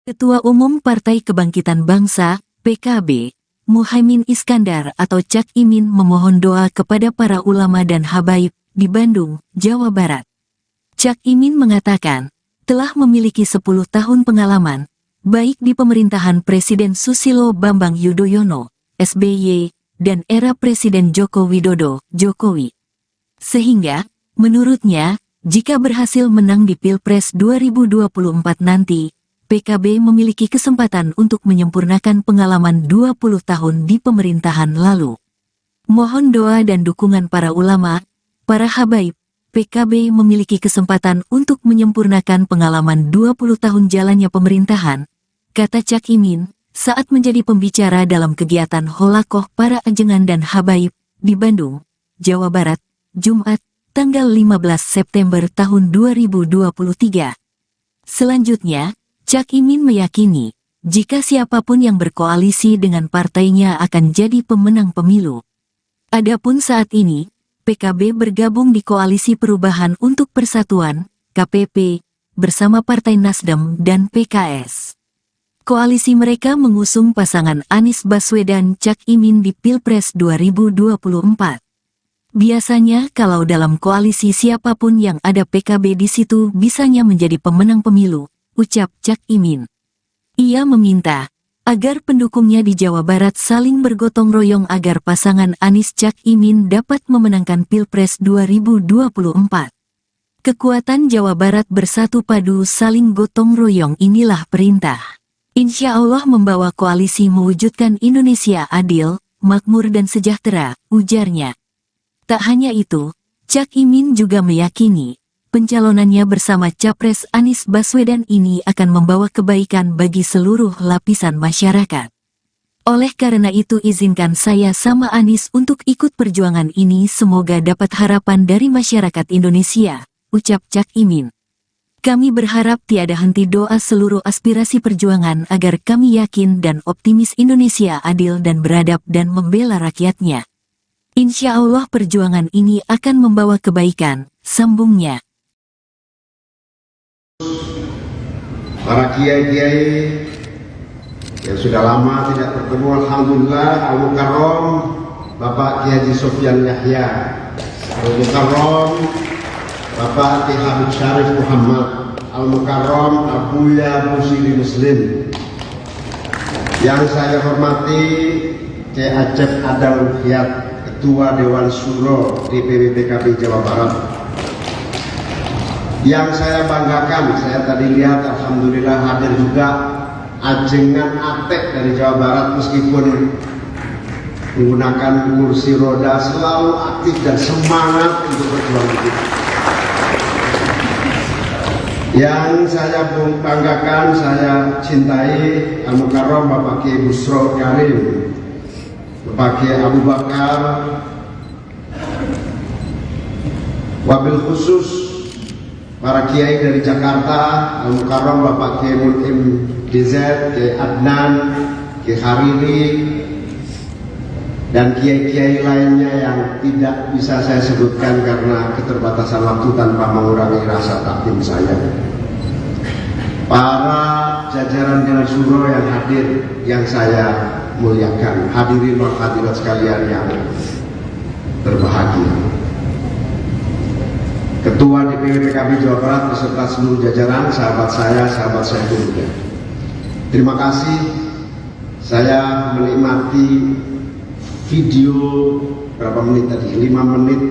Ketua Umum Partai Kebangkitan Bangsa, PKB, Muhaimin Iskandar atau Cak Imin memohon doa kepada para ulama dan habaib di Bandung, Jawa Barat. Cak Imin mengatakan, telah memiliki 10 tahun pengalaman, baik di pemerintahan Presiden Susilo Bambang Yudhoyono, SBY, dan era Presiden Joko Widodo, Jokowi. Sehingga, menurutnya, jika berhasil menang di Pilpres 2024 nanti, PKB memiliki kesempatan untuk menyempurnakan pengalaman 20 tahun di pemerintahan lalu. Mohon doa dan dukungan para ulama, para habaib. PKB memiliki kesempatan untuk menyempurnakan pengalaman 20 tahun jalannya pemerintahan, kata Cak Imin, saat menjadi pembicara dalam kegiatan Holakoh para ajengan dan habaib di Bandung, Jawa Barat, Jumat, tanggal 15 September tahun 2023. Selanjutnya, Cak Imin meyakini, jika siapapun yang berkoalisi dengan partainya akan jadi pemenang pemilu. Adapun saat ini, PKB bergabung di Koalisi Perubahan untuk Persatuan, KPP, bersama Partai Nasdem dan PKS. Koalisi mereka mengusung pasangan Anies Baswedan Cak Imin di Pilpres 2024. Biasanya kalau dalam koalisi siapapun yang ada PKB di situ bisanya menjadi pemenang pemilu, ucap Cak Imin. Ia meminta agar pendukungnya di Jawa Barat saling bergotong royong agar pasangan Anies Cak Imin dapat memenangkan Pilpres 2024. Kekuatan Jawa Barat bersatu padu saling gotong royong inilah perintah. Insya Allah membawa koalisi mewujudkan Indonesia adil, makmur dan sejahtera, ujarnya. Tak hanya itu, Cak Imin juga meyakini pencalonannya bersama Capres Anies Baswedan ini akan membawa kebaikan bagi seluruh lapisan masyarakat. Oleh karena itu izinkan saya sama Anies untuk ikut perjuangan ini, semoga dapat harapan dari masyarakat Indonesia, ucap Cak Imin. Kami berharap tiada henti doa seluruh aspirasi perjuangan agar kami yakin dan optimis Indonesia adil dan beradab dan membela rakyatnya. Insya Allah perjuangan ini akan membawa kebaikan, sambungnya. Para kiai-kiai yang sudah lama tidak bertemu, alhamdulillah, Al-Mukarram Bapak Kiai Haji Sofyan Yahya, Al-Mukarram Bapak Kiai Habib Syarif Muhammad, Al-Mukarram Abuya Musili Muslim. Yang saya hormati Kiai Acep Adal Hiyat, Ketua Dewan Syuro DPW PKB Jawa Barat. Yang saya banggakan, saya tadi lihat alhamdulillah hadir juga ajengan Atek dari Jawa Barat, meskipun menggunakan kursi roda selalu aktif dan semangat untuk berjuang hidup. Yang saya banggakan, saya cintai Al-Mukarram Bapak Kiai Busro Karim, Bapak Kiai Abu Bakar, wabil khusus para kiai dari Jakarta, Al-Mukarram Bapak Kiai Mutim DZ, Kiai Adnan, Kiai Harini, dan kiai-kiai lainnya yang tidak bisa saya sebutkan karena keterbatasan waktu tanpa mengurangi rasa takdim saya. Para jajaran Dewan Syuro yang hadir, yang saya muliakan, hadirin wal hadirat sekalian yang berbahagia. Ketua DPW PKB Jawa Barat beserta seluruh jajaran, sahabat saya juga. Terima kasih. Saya menikmati video berapa menit tadi? 5 menit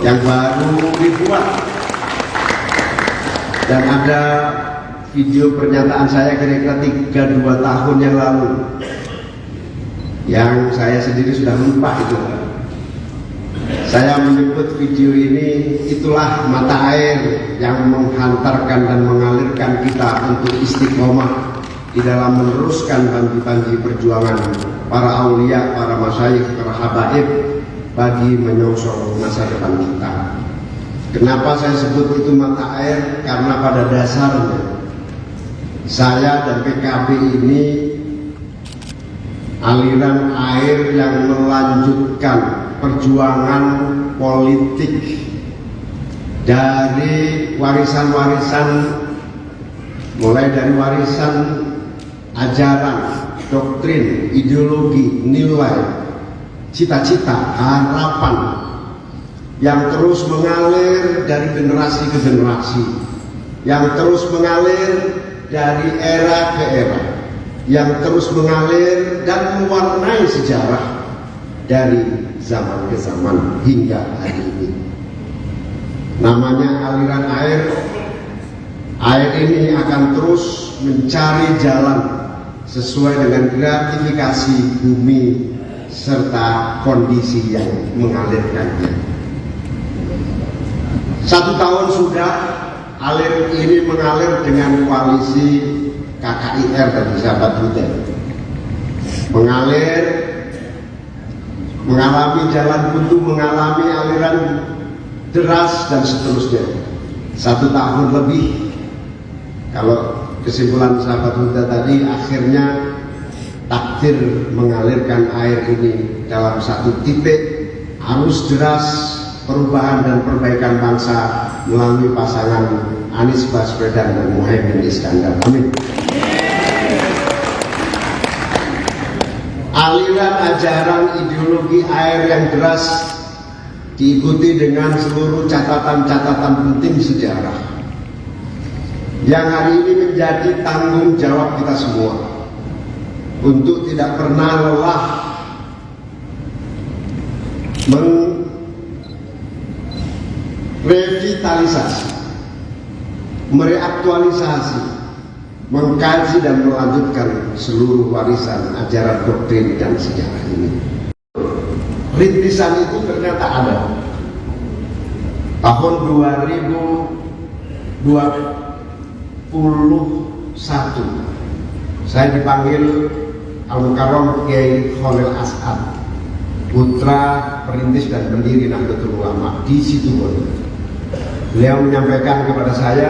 yang baru dibuat. Dan ada video pernyataan saya kira-kira 32 tahun yang lalu, yang saya sendiri sudah lupa itu. Saya menyebut video ini, itulah mata air yang menghantarkan dan mengalirkan kita untuk istiqomah di dalam meneruskan banji-banji perjuangan para aulia, para masyayikh, para habaib bagi menyongsong masa depan kita. Kenapa saya sebut itu mata air? Karena pada dasarnya saya dan PKB ini aliran air yang melanjutkan perjuangan politik dari warisan-warisan mulai dari warisan ajaran, doktrin, ideologi, nilai, cita-cita, harapan yang terus mengalir dari generasi ke generasi, yang terus mengalir dari era ke era, yang terus mengalir dan mewarnai sejarah dari zaman ke zaman hingga hari ini. Namanya aliran air. Air ini akan terus mencari jalan sesuai dengan gratifikasi bumi serta kondisi yang mengalirkannya. 1 tahun sudah alir ini mengalir dengan koalisi KKIR dan Sahabat Butet. Mengalir, mengalami jalan buntu, mengalami aliran deras dan seterusnya. 1 tahun lebih. Kalau kesimpulan Sahabat Butet tadi, akhirnya takdir mengalirkan air ini dalam satu titik arus deras perubahan dan perbaikan bangsa melalui pasangan Anies Baswedan dan Muhaimin Iskandar. Amin. Aliran ajaran ideologi air yang deras diikuti dengan seluruh catatan-catatan penting sejarah yang hari ini menjadi tanggung jawab kita semua untuk tidak pernah lelah merevitalisasi, mereaktualisasi, mengkaji dan melanjutkan seluruh warisan ajaran, doktrin dan sejarah ini. Rintisan itu ternyata ada. Tahun 2021 saya dipanggil Al-Mukarram Kiai Khalil As'ad, putra perintis dan pendiri Nahdlatul Ulama di Situbondo. Beliau menyampaikan kepada saya,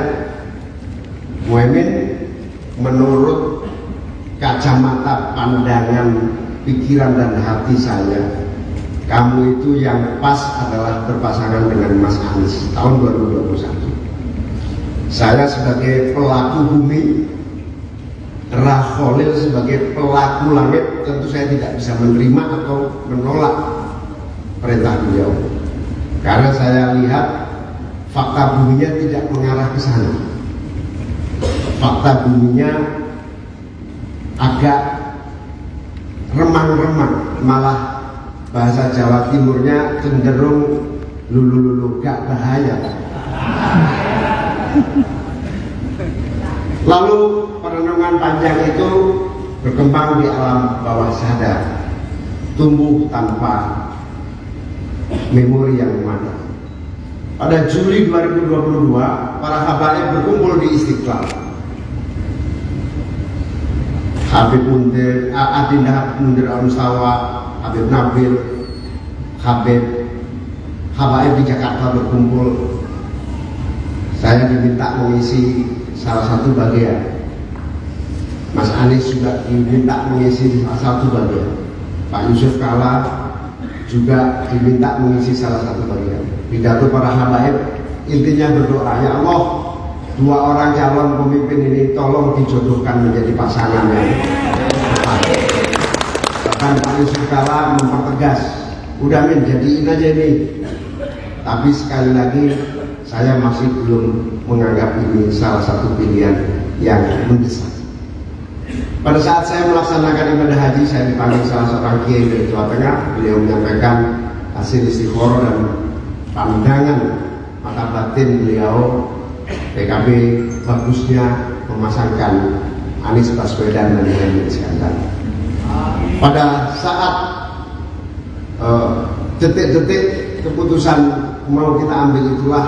Muhaimin, menurut kacamata pandangan pikiran dan hati saya, kamu itu yang pas adalah berpasangan dengan Mas Anies tahun 2021. Saya sebagai pelaku bumi, Khalil sebagai pelaku langit, tentu saya tidak bisa menerima atau menolak perintah beliau, karena saya lihat fakta buminya tidak mengarah ke sana. Fakta buminya agak remang-remang, malah bahasa Jawa Timurnya cenderung lulu-lulu, gak bahaya. Lalu perenungan panjang itu berkembang di alam bawah sadar, tumbuh tanpa memori yang memadai. Pada Juli 2022, para habaib berkumpul di Istiqlal. Habib Mundir, Adinda Mundir Al-Mustawa, Habib Nabil, habaib di Jakarta berkumpul. Saya diminta mengisi salah satu bagian. Mas Anies juga diminta mengisi salah satu bagian. Pak Yusuf Kala juga diminta mengisi salah satu bagian. Pidato para habaib intinya berdoa, ya Allah, 2 orang calon pemimpin ini tolong dijodohkan menjadi pasangan yang tepat. Bahkan Pak Yusuf Kala mempertegas, udah Min, jadiin aja ini. Tapi sekali lagi, saya masih belum menganggap ini salah satu pilihan yang mendesak. Pada saat saya melaksanakan ibadah haji, saya dipanggil salah seorang kiai dari Jawa Tengah. Beliau menyampaikan hasil istikharah dan pandangan mata batin beliau, PKB bagusnya memasangkan Anies Baswedan dan Muhaimin Iskandar. Pada saat detik-detik keputusan mau kita ambil itulah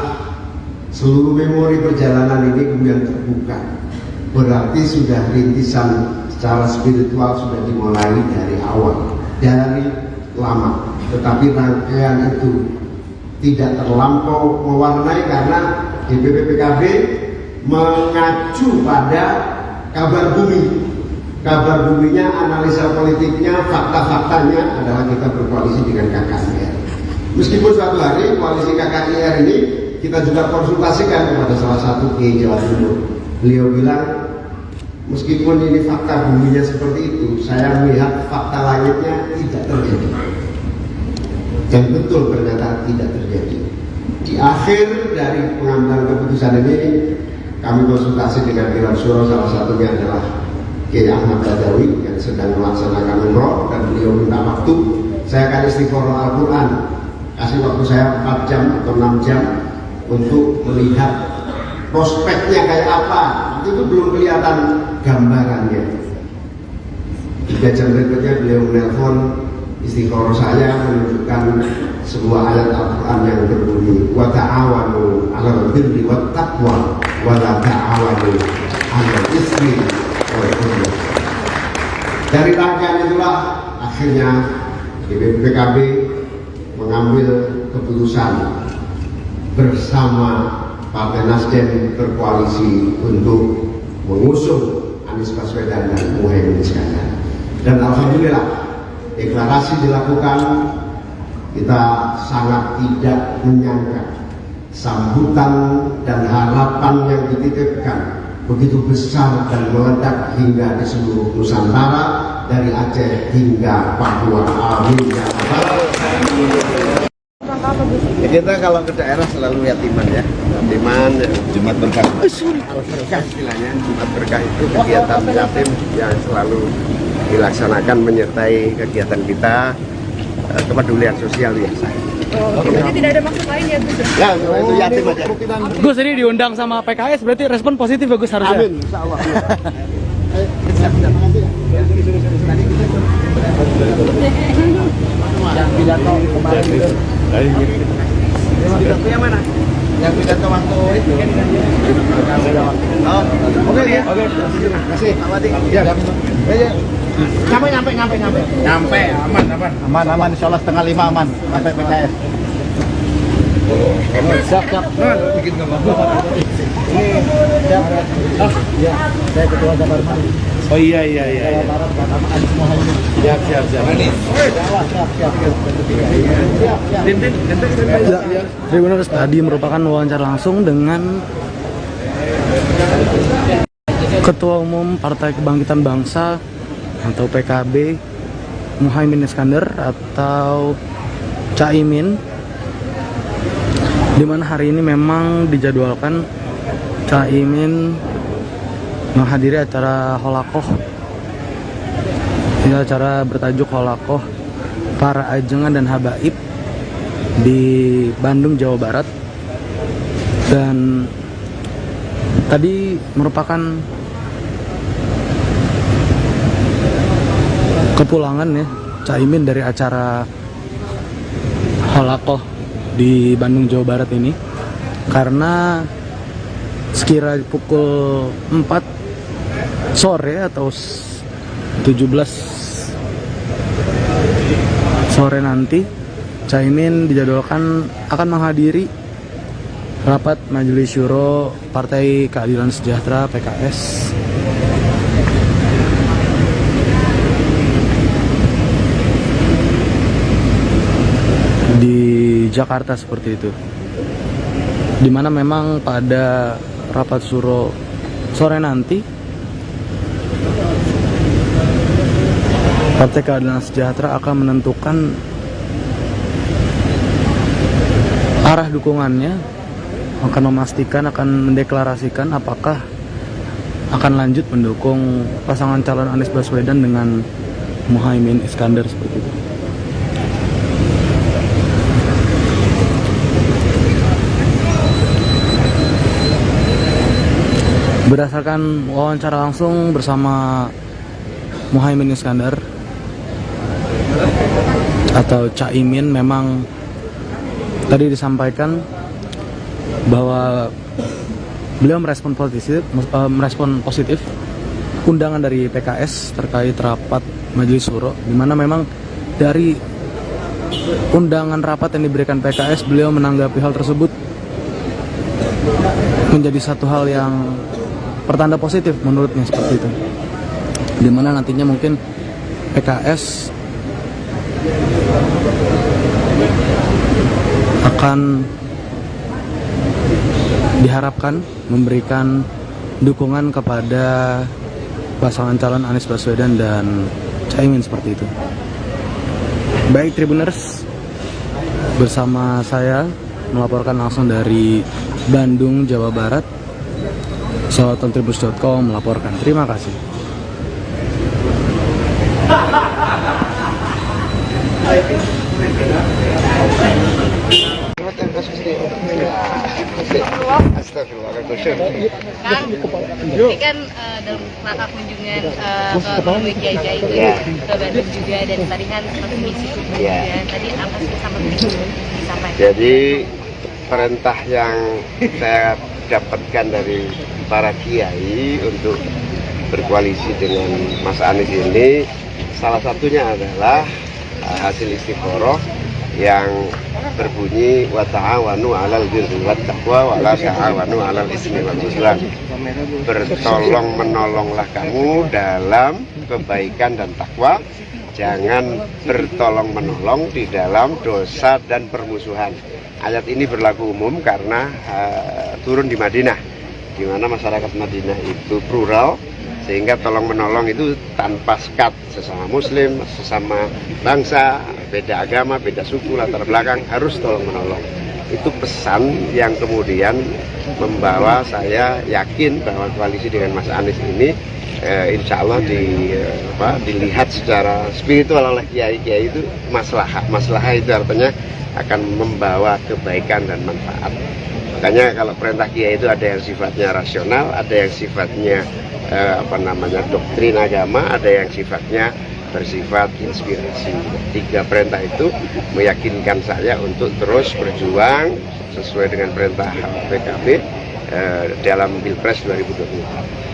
seluruh memori perjalanan ini kemudian terbuka. Berarti sudah rintisan secara spiritual sudah dimulai dari awal, dari lama. Tetapi rangkaian itu tidak terlampau mewarnai karena DPP PKB mengacu pada kabar bumi. Kabar buminya, analisa politiknya, fakta-faktanya adalah kita berkoalisi dengan KKIR. Meskipun suatu hari koalisi KKIR ini kita juga konsultasikan kepada salah satu kiai Jawa Timur. Beliau bilang meskipun ini fakta buminya seperti itu, saya melihat fakta langitnya tidak terjadi. Dan betul ternyata tidak terjadi. Di akhir dari pengambilan keputusan ini, kami konsultasi dengan Dewan Syuro, salah satunya adalah Kiai Ahmad Badawi yang sedang melaksanakan umroh, dan beliau minta waktu. Saya akan istikharah Al-Quran, kasih waktu saya 4 jam atau 6 jam untuk melihat prospeknya kayak apa. Itu belum kelihatan gambarannya. 3 jam berikutnya beliau menelpon, istikharah saya menunjukkan sebuah ayat Al-Quran yang berbunyi wa ta'awanu 'alal birri wat taqwa wa la ta'awanu 'alal itsmi wal 'udwan. Dari rangkaian itulah akhirnya DPP PKB mengambil keputusan bersama Partai Nasdem berkoalisi untuk mengusung Anies Baswedan dan Muhaimin Iskandar. Dan alhamdulillah deklarasi dilakukan. Kita sangat tidak menyangka sambutan dan harapan yang dititipkan begitu besar dan meledak hingga di seluruh Nusantara, dari Aceh hingga Papua. Amin ya Allah. Kita kalau ke daerah selalu yatiman ya, yatiman Jumat Berkah. Berkah istilahnya, Jumat Berkah itu kegiatan yatim yang selalu dilaksanakan menyertai kegiatan kita, kepedulian sosial biasa. Jadi tidak ada maksud lain ya Gus? Ya, itu yatim aja. Gus, ini diundang sama PKS, berarti respon positif ya Gus harusnya? Amin, insya Allah. Yang pidato kemarin itu. Pidato yang mana? Yang pidato waktu itu. Oh, oke ya. Oke. Terima kasih. Ya. Nyampe, aman, insya Allah 4:30 aman, sampai PKS. Siap. Bikin gambar. Ini siap. Oh, iya, saya ketua Jabar Mani. Oh iya. Siap. Tribuners, tadi merupakan wawancara langsung dengan Ketua Umum Partai Kebangkitan Bangsa atau PKB, Muhaimin Iskandar atau Caimin, di mana hari ini memang dijadwalkan Caimin menghadiri acara holakoh. Ini acara bertajuk holakoh para ajengan dan habaib di Bandung, Jawa Barat. Dan tadi merupakan kepulangan ya Caimin dari acara holakoh di Bandung, Jawa Barat ini, karena sekira pukul 4 sore atau 17 sore nanti Caimin dijadwalkan akan menghadiri rapat Majelis Syuro Partai Keadilan Sejahtera PKS di Jakarta seperti itu, dimana memang pada rapat Syuro sore nanti Partai Keadilan Sejahtera akan menentukan arah dukungannya, akan memastikan, akan mendeklarasikan apakah akan lanjut mendukung pasangan calon Anies Baswedan dengan Muhaimin Iskandar seperti itu. Berdasarkan wawancara langsung bersama Muhaimin Iskandar atau Caimin, memang tadi disampaikan bahwa beliau merespon positif undangan dari PKS terkait rapat Majelis Syuro, di mana memang dari undangan rapat yang diberikan PKS, beliau menanggapi hal tersebut menjadi satu hal yang pertanda positif menurutnya seperti itu, dimana nantinya mungkin PKS akan diharapkan memberikan dukungan kepada pasangan calon Anies Baswedan dan Caimin seperti itu. Baik Tribuners, bersama saya melaporkan langsung dari Bandung, Jawa Barat. Salatontribus.com melaporkan. Terima kasih. Kang, ini kan dalam rangka kunjungan ke menemui Kiai itu ke Bandung juga, dan tadi kan sempat misi juga. Tadi apa sih sama disampaikan? Jadi perintah yang saya dapatkan dari para kiai untuk berkoalisi dengan Mas Anies ini, salah satunya adalah hasil istikharah yang berbunyi wa ta'awanu 'alal birri wat taqwa wa la ta'awanu 'alal ismi wal 'udwan. Bertolong menolonglah kamu dalam kebaikan dan takwa, jangan bertolong menolong di dalam dosa dan permusuhan. Ayat ini berlaku umum karena turun di Madinah, di mana masyarakat Madinah itu plural, sehingga tolong menolong itu tanpa sekat, sesama muslim, sesama bangsa, beda agama, beda suku, latar belakang, harus tolong menolong. Itu pesan yang kemudian membawa saya yakin bahwa koalisi dengan Mas Anies ini insya Allah dilihat secara spiritual oleh kiai-kiai itu maslahah. Maslahah itu artinya akan membawa kebaikan dan manfaat. Makanya kalau perintah kiai itu ada yang sifatnya rasional, ada yang sifatnya doktrin agama, ada yang sifatnya bersifat inspirasi. Tiga perintah itu meyakinkan saya untuk terus berjuang sesuai dengan perintah PKB dalam Pilpres 2024.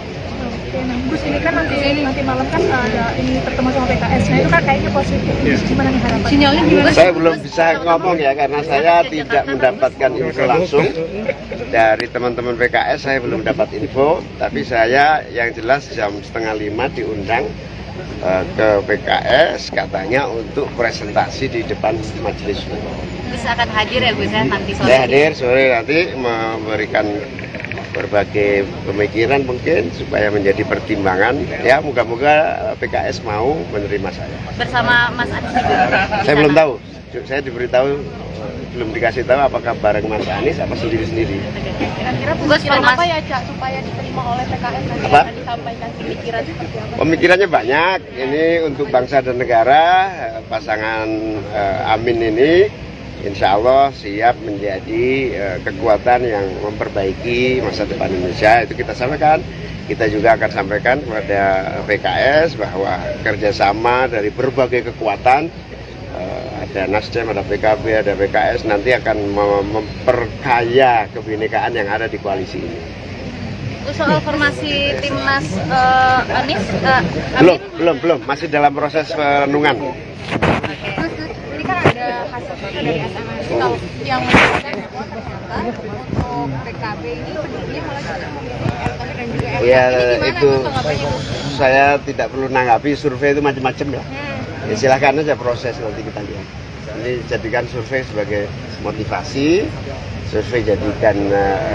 Oke, nah Gus, ini kan nanti malam kan ada ini pertemuan sama PKS. Nah itu kan kayaknya positif. Gimana nih harapan? Sinyalnya gimana? Saya belum bisa ngomong ya, karena saya tidak mendapatkan info langsung dari teman-teman PKS. Saya belum dapat info, tapi saya yang jelas jam 4:30 diundang ke PKS katanya untuk presentasi di depan majelis. Gus akan hadir ya Gus ya nanti sore? Saya hadir sore nanti memberikan berbagai pemikiran mungkin supaya menjadi pertimbangan. Ya moga-moga PKS mau menerima saya. Bersama Mas Anies juga? Saya belum tahu. Saya diberitahu, belum dikasih tahu apakah bareng Mas Anies apa sendiri-sendiri. Kira-kira pemikiran apa ya Cak supaya diterima oleh PKS nanti Apa? yang disampaikan pemikiran seperti apa? Pemikirannya banyak. Ini untuk bangsa dan negara. Pasangan Amin ini insya Allah siap menjadi kekuatan yang memperbaiki masa depan Indonesia. Itu kita sampaikan. Kita juga akan sampaikan kepada PKS bahwa kerjasama dari berbagai kekuatan, ada Nasdem, ada PKB, ada PKS, nanti akan memperkaya kebinekaan yang ada di koalisi ini. Soal formasi timnas Anies, belum, masih dalam proses renungan. Ini kan ada hasil survei dari SMS kalau yang menunjukkan bahwa ternyata untuk PKB ini pendukungnya malah justru memilih Erick Thohir dan juga Erick. Ya Ini gimana itu Gus tanggapannya, Gus? saya tidak perlu nanggapi, survei itu macam-macam ya. Ya silahkan aja proses, nanti kita lihat. Ini jadikan survei sebagai motivasi, survei jadikan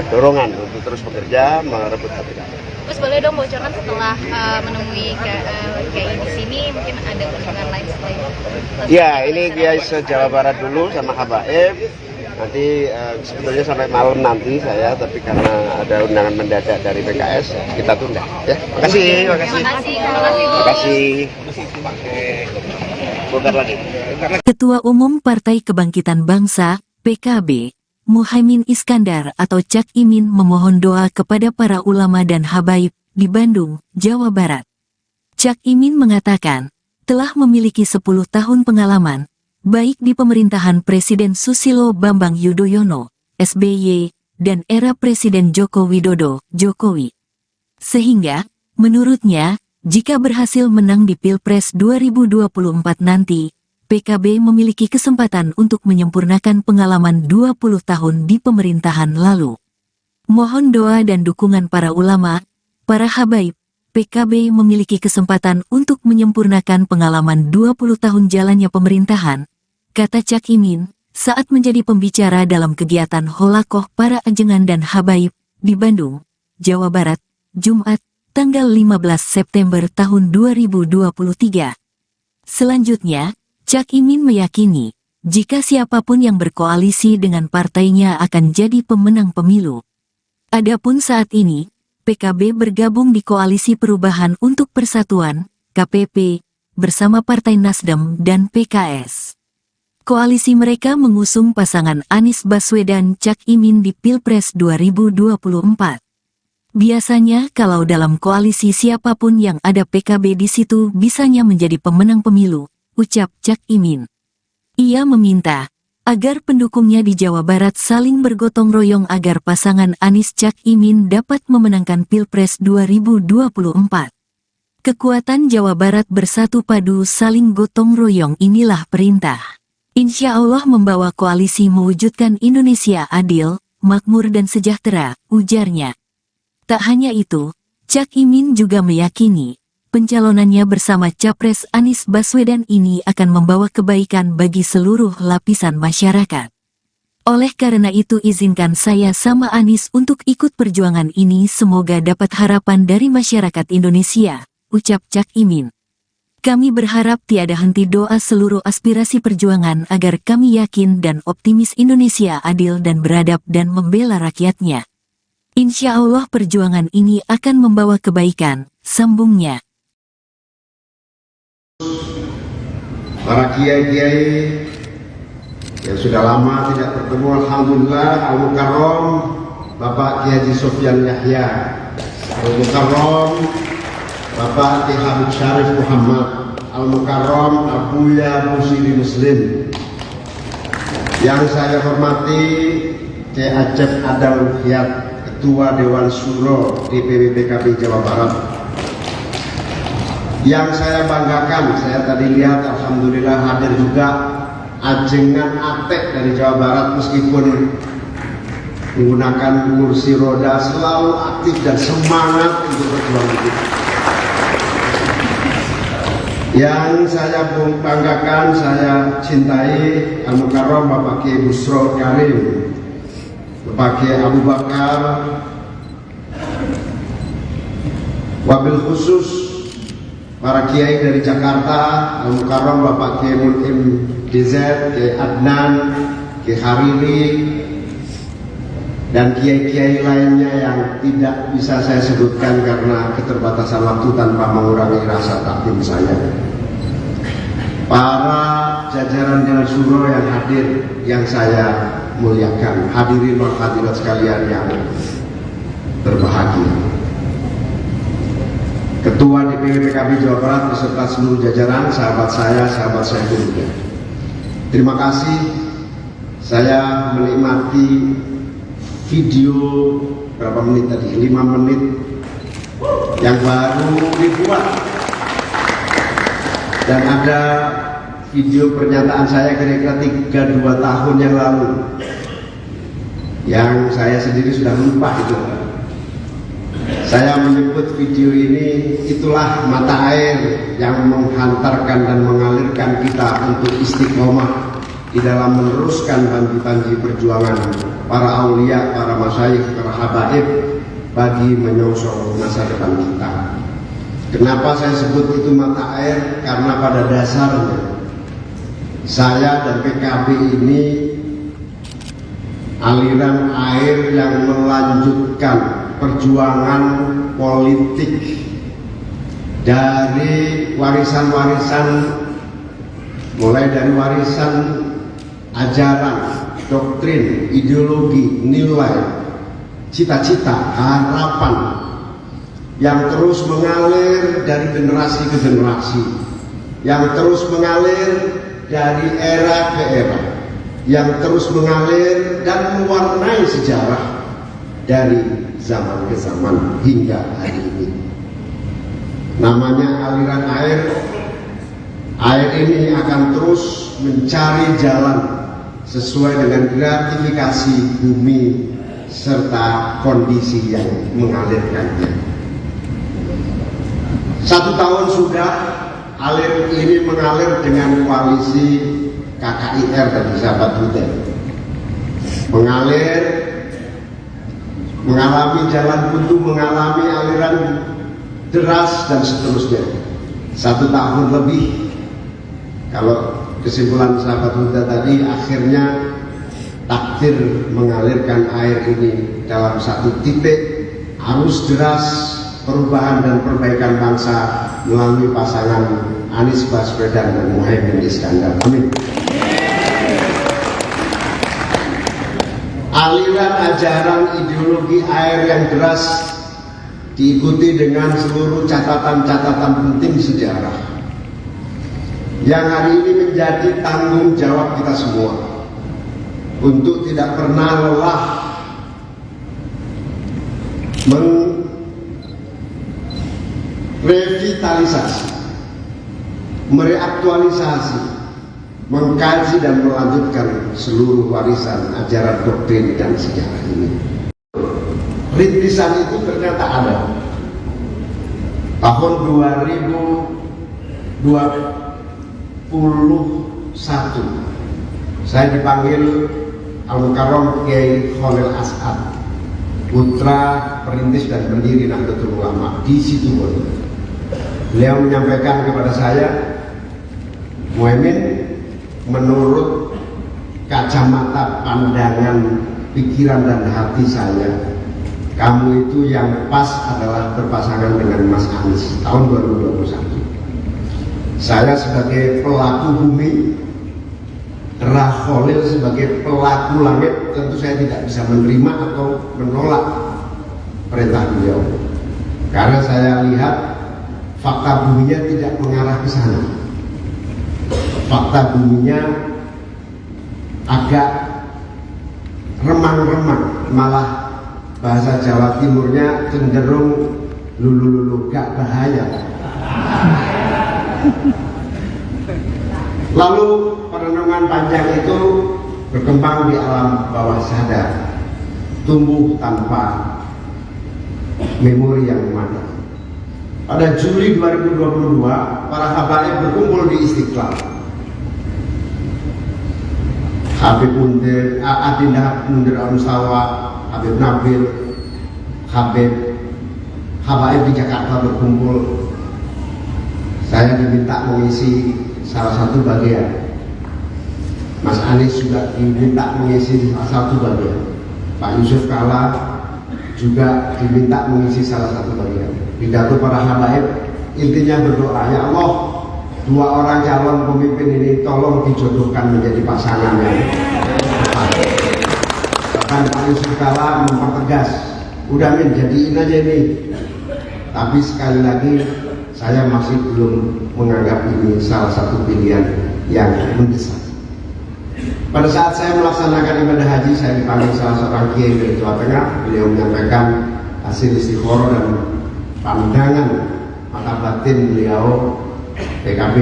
dorongan untuk terus bekerja merebut hati kami. Gus, boleh dong bocorkan setelah menemui Kiai di sini, mungkin ada kunjungan lain selain Ya, ini Kiai se-Jawa Barat dulu sama Habaib. Nanti sebetulnya sampai malam nanti saya, tapi karena ada undangan mendadak dari PKS, kita tunda. Ya, makasih. Terima kasih. Bongkar lagi. Ketua Umum Partai Kebangkitan Bangsa, PKB, Muhaimin Iskandar atau Cak Imin memohon doa kepada para ulama dan habaib di Bandung, Jawa Barat. Cak Imin mengatakan, telah memiliki 10 tahun pengalaman, baik di pemerintahan Presiden Susilo Bambang Yudhoyono, SBY, dan era Presiden Joko Widodo, Jokowi. Sehingga, menurutnya, jika berhasil menang di Pilpres 2024 nanti, PKB memiliki kesempatan untuk menyempurnakan pengalaman 20 tahun di pemerintahan lalu. Mohon doa dan dukungan para ulama, para habaib. PKB memiliki kesempatan untuk menyempurnakan pengalaman 20 tahun jalannya pemerintahan, kata Cak Imin, saat menjadi pembicara dalam kegiatan Holakoh para ajengan dan habaib di Bandung, Jawa Barat, Jumat, tanggal 15 September tahun 2023. Selanjutnya, Cak Imin meyakini, jika siapapun yang berkoalisi dengan partainya akan jadi pemenang pemilu. Adapun saat ini, PKB bergabung di Koalisi Perubahan untuk Persatuan, KPP, bersama Partai Nasdem dan PKS. Koalisi mereka mengusung pasangan Anies Baswedan Cak Imin di Pilpres 2024. Biasanya kalau dalam koalisi siapapun yang ada PKB di situ bisanya menjadi pemenang pemilu, ucap Cak Imin. Ia meminta agar pendukungnya di Jawa Barat saling bergotong royong agar pasangan Anies Cak Imin dapat memenangkan Pilpres 2024. Kekuatan Jawa Barat bersatu padu saling gotong royong inilah perintah. Insya Allah membawa koalisi mewujudkan Indonesia adil, makmur dan sejahtera, ujarnya. Tak hanya itu, Cak Imin juga meyakini, pencalonannya bersama Capres Anies Baswedan ini akan membawa kebaikan bagi seluruh lapisan masyarakat. Oleh karena itu izinkan saya sama Anies untuk ikut perjuangan ini, semoga dapat harapan dari masyarakat Indonesia, ucap Cak Imin. Kami berharap tiada henti doa seluruh aspirasi perjuangan agar kami yakin dan optimis Indonesia adil dan beradab dan membela rakyatnya. Insya Allah perjuangan ini akan membawa kebaikan, sambungnya. Para kiai-kiai yang sudah lama tidak bertemu, alhamdulillah, Al-Mukarram Bapak Kiai Haji Sofyan Yahya, Al-Mukarram Bapak Kiai Habib Syarif Muhammad, Al-Mukarram Abuya Musiri Muslim. Yang saya hormati Kiai Acep Adal Hiyat, Ketua Dewan Syuro DPW PKB Jawa Barat. Yang saya banggakan, saya tadi lihat alhamdulillah hadir juga ajengan Atek dari Jawa Barat, meskipun menggunakan kursi roda selalu aktif dan semangat untuk berjuang hidup. Yang saya banggakan, saya cintai Al-Mukarram Bapak Kiai Busro Karim, Bapak Kiai Abu Bakar, wabil khusus para kiai dari Jakarta, Al-Mukarram Bapak Kiai Mulim DZ, Kiai Adnan, Kiai Hariri, dan kiai-kiai lainnya yang tidak bisa saya sebutkan karena keterbatasan waktu tanpa mengurangi rasa takdim saya. Para jajaran Dewan Syuro yang hadir, yang saya muliakan, hadirin dan hadirat sekalian yang berbahagia. Ketua DPW PKB Jawa Barat beserta seluruh jajaran, sahabat saya juga. Terima kasih. Saya menikmati video berapa menit tadi? 5 menit yang baru dibuat. Dan ada video pernyataan saya kira-kira 3-2 tahun yang lalu. Yang saya sendiri sudah lupa itu. Saya menyebut video ini, itulah mata air yang menghantarkan dan mengalirkan kita untuk istiqomah di dalam meneruskan janji-janji perjuangan para aulia, para masyayikh, para habaib bagi menyongsong masa depan kita. Kenapa saya sebut itu mata air? Karena pada dasarnya saya dan PKB ini aliran air yang melanjutkan perjuangan politik dari warisan-warisan, mulai dari warisan ajaran, doktrin, ideologi, nilai, cita-cita, harapan yang terus mengalir dari generasi ke generasi, yang terus mengalir dari era ke era, yang terus mengalir dan mewarnai sejarah dari zaman ke zaman hingga hari ini. Namanya aliran air. Air ini akan terus mencari jalan sesuai dengan gratifikasi bumi serta kondisi yang mengalirkannya. 1 tahun sudah alir ini mengalir dengan koalisi KKIR tadi, sahabat Butet. Mengalir, mengalami jalan buntu, mengalami aliran deras dan seterusnya. 1 tahun lebih, kalau kesimpulan sahabat muda tadi, akhirnya takdir mengalirkan air ini dalam satu titik arus deras perubahan dan perbaikan bangsa melalui pasangan Anies Baswedan dan Muhaimin Iskandar. Amin. Aliran ajaran ideologi air yang deras diikuti dengan seluruh catatan-catatan penting sejarah yang hari ini menjadi tanggung jawab kita semua untuk tidak pernah lelah merevitalisasi, mereaktualisasi, mengkaji dan melanjutkan seluruh warisan ajaran doktrin dan sejarah ini. Rintisan itu ternyata ada. Tahun 2021 saya dipanggil Al-Mukarram Kiai Khalil As'ad, putra perintis dan pendiri Nahdlatul Ulama di Situbondo. Beliau menyampaikan kepada saya, Muhaimin, menurut kacamata pandangan pikiran dan hati saya, kamu itu yang pas adalah berpasangan dengan Mas Anies tahun 2021. Saya sebagai pelaku bumi, Khalil sebagai pelaku langit, tentu saya tidak bisa menerima atau menolak perintah beliau, karena saya lihat fakta buminya tidak mengarah ke sana. Fakta buminya agak remang-remang, malah bahasa Jawa Timurnya cenderung lulu-lulu, gak bahaya. Lalu perenungan panjang itu berkembang di alam bawah sadar, tumbuh tanpa memori yang memadai. Pada Juli 2022, para habaib berkumpul di Istiqlal. Habib Mundir, Adinda Mundir Al-Mustawa, Habib Nabil, Habib habaib di Jakarta berkumpul. Saya diminta mengisi salah satu bagian. Mas Anies juga diminta mengisi salah satu bagian. Pak Yusuf Kala juga diminta mengisi salah satu bagian. Pidato para habaib intinya berdoa, ya Allah, 2 orang calon pemimpin ini tolong dijodohkan menjadi pasangan yang tepat. Bahkan Pak Yusuf Kala mempertegas, udah Min, jadiin aja ini. Tapi sekali lagi, saya masih belum menganggap ini salah satu pilihan yang mendesak. Pada saat saya melaksanakan ibadah haji, saya dipanggil salah seorang kiai dari Jawa Tengah. Beliau menyampaikan hasil istikharah dan pandangan mata batin beliau PKB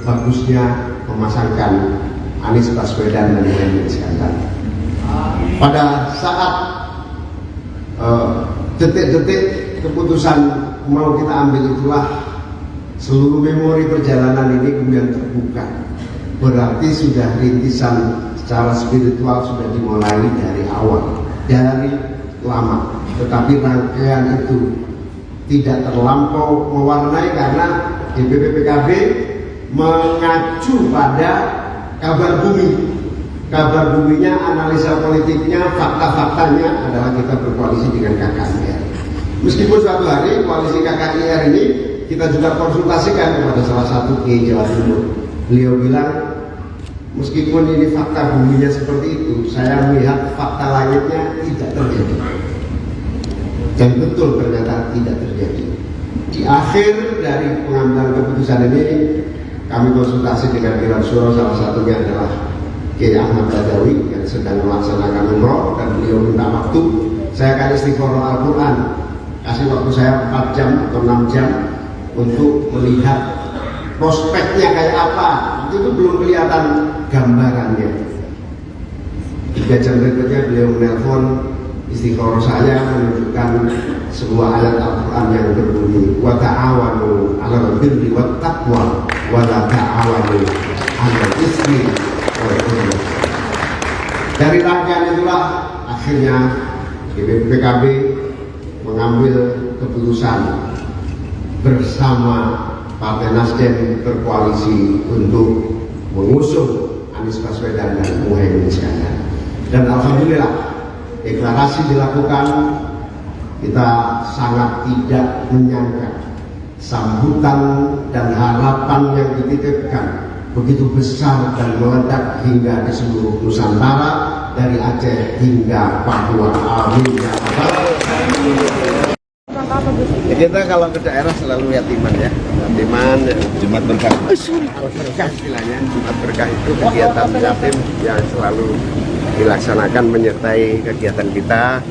bagusnya memasangkan Anies Baswedan dan Muhaimin Iskandar. Pada saat detik-detik keputusan mau kita ambil itulah seluruh memori perjalanan ini kemudian terbuka. Berarti sudah rintisan secara spiritual sudah dimulai dari awal, dari lama. Tetapi rangkaian itu tidak terlampau mewarnai karena DPP PKB mengacu pada kabar bumi. Kabar buminya, analisa politiknya, fakta-faktanya adalah kita berkoalisi dengan KKIR. Meskipun suatu hari koalisi KKIR ini kita juga konsultasikan kepada salah satu kiai Jawa Timur. Beliau bilang, meskipun ini fakta buminya seperti itu, saya melihat fakta langitnya tidak terjadi. Dan betul ternyata tidak terjadi. Di akhir dari pengambilan keputusan ini, kami konsultasi dengan Dewan Syuro, salah satunya adalah Kiai Ahmad Badawi yang sedang melaksanakan umroh, dan beliau minta waktu. Saya akan istikharah Al-Quran, kasih waktu saya 4 jam atau 6 jam untuk melihat prospeknya kayak apa. Itu belum kelihatan gambarannya. 3 jam berikutnya beliau menelpon, istikharah saya menunjukkan sebuah ayat Al-Quran yang berbunyi, wa ta'awanu 'alal birri wat taqwa wa la ta'awanu 'alal ismi wal 'udwan. Dari rangkaian itulah akhirnya DPP PKB mengambil keputusan bersama Partai Nasdem berkoalisi untuk mengusung Anies Baswedan dan Muhaimin Iskandar. Dan alhamdulillah deklarasi dilakukan, kita sangat tidak menyangka sambutan dan harapan yang dititipkan begitu besar dan meledak hingga di seluruh Nusantara, dari Aceh hingga Papua. Amin ya Allah. Kita kalau ke daerah selalu yatiman ya, yatiman Jumat Berkah. Berkah istilahnya, Jumat Berkah itu kegiatan yatim yang selalu dilaksanakan menyertai kegiatan kita,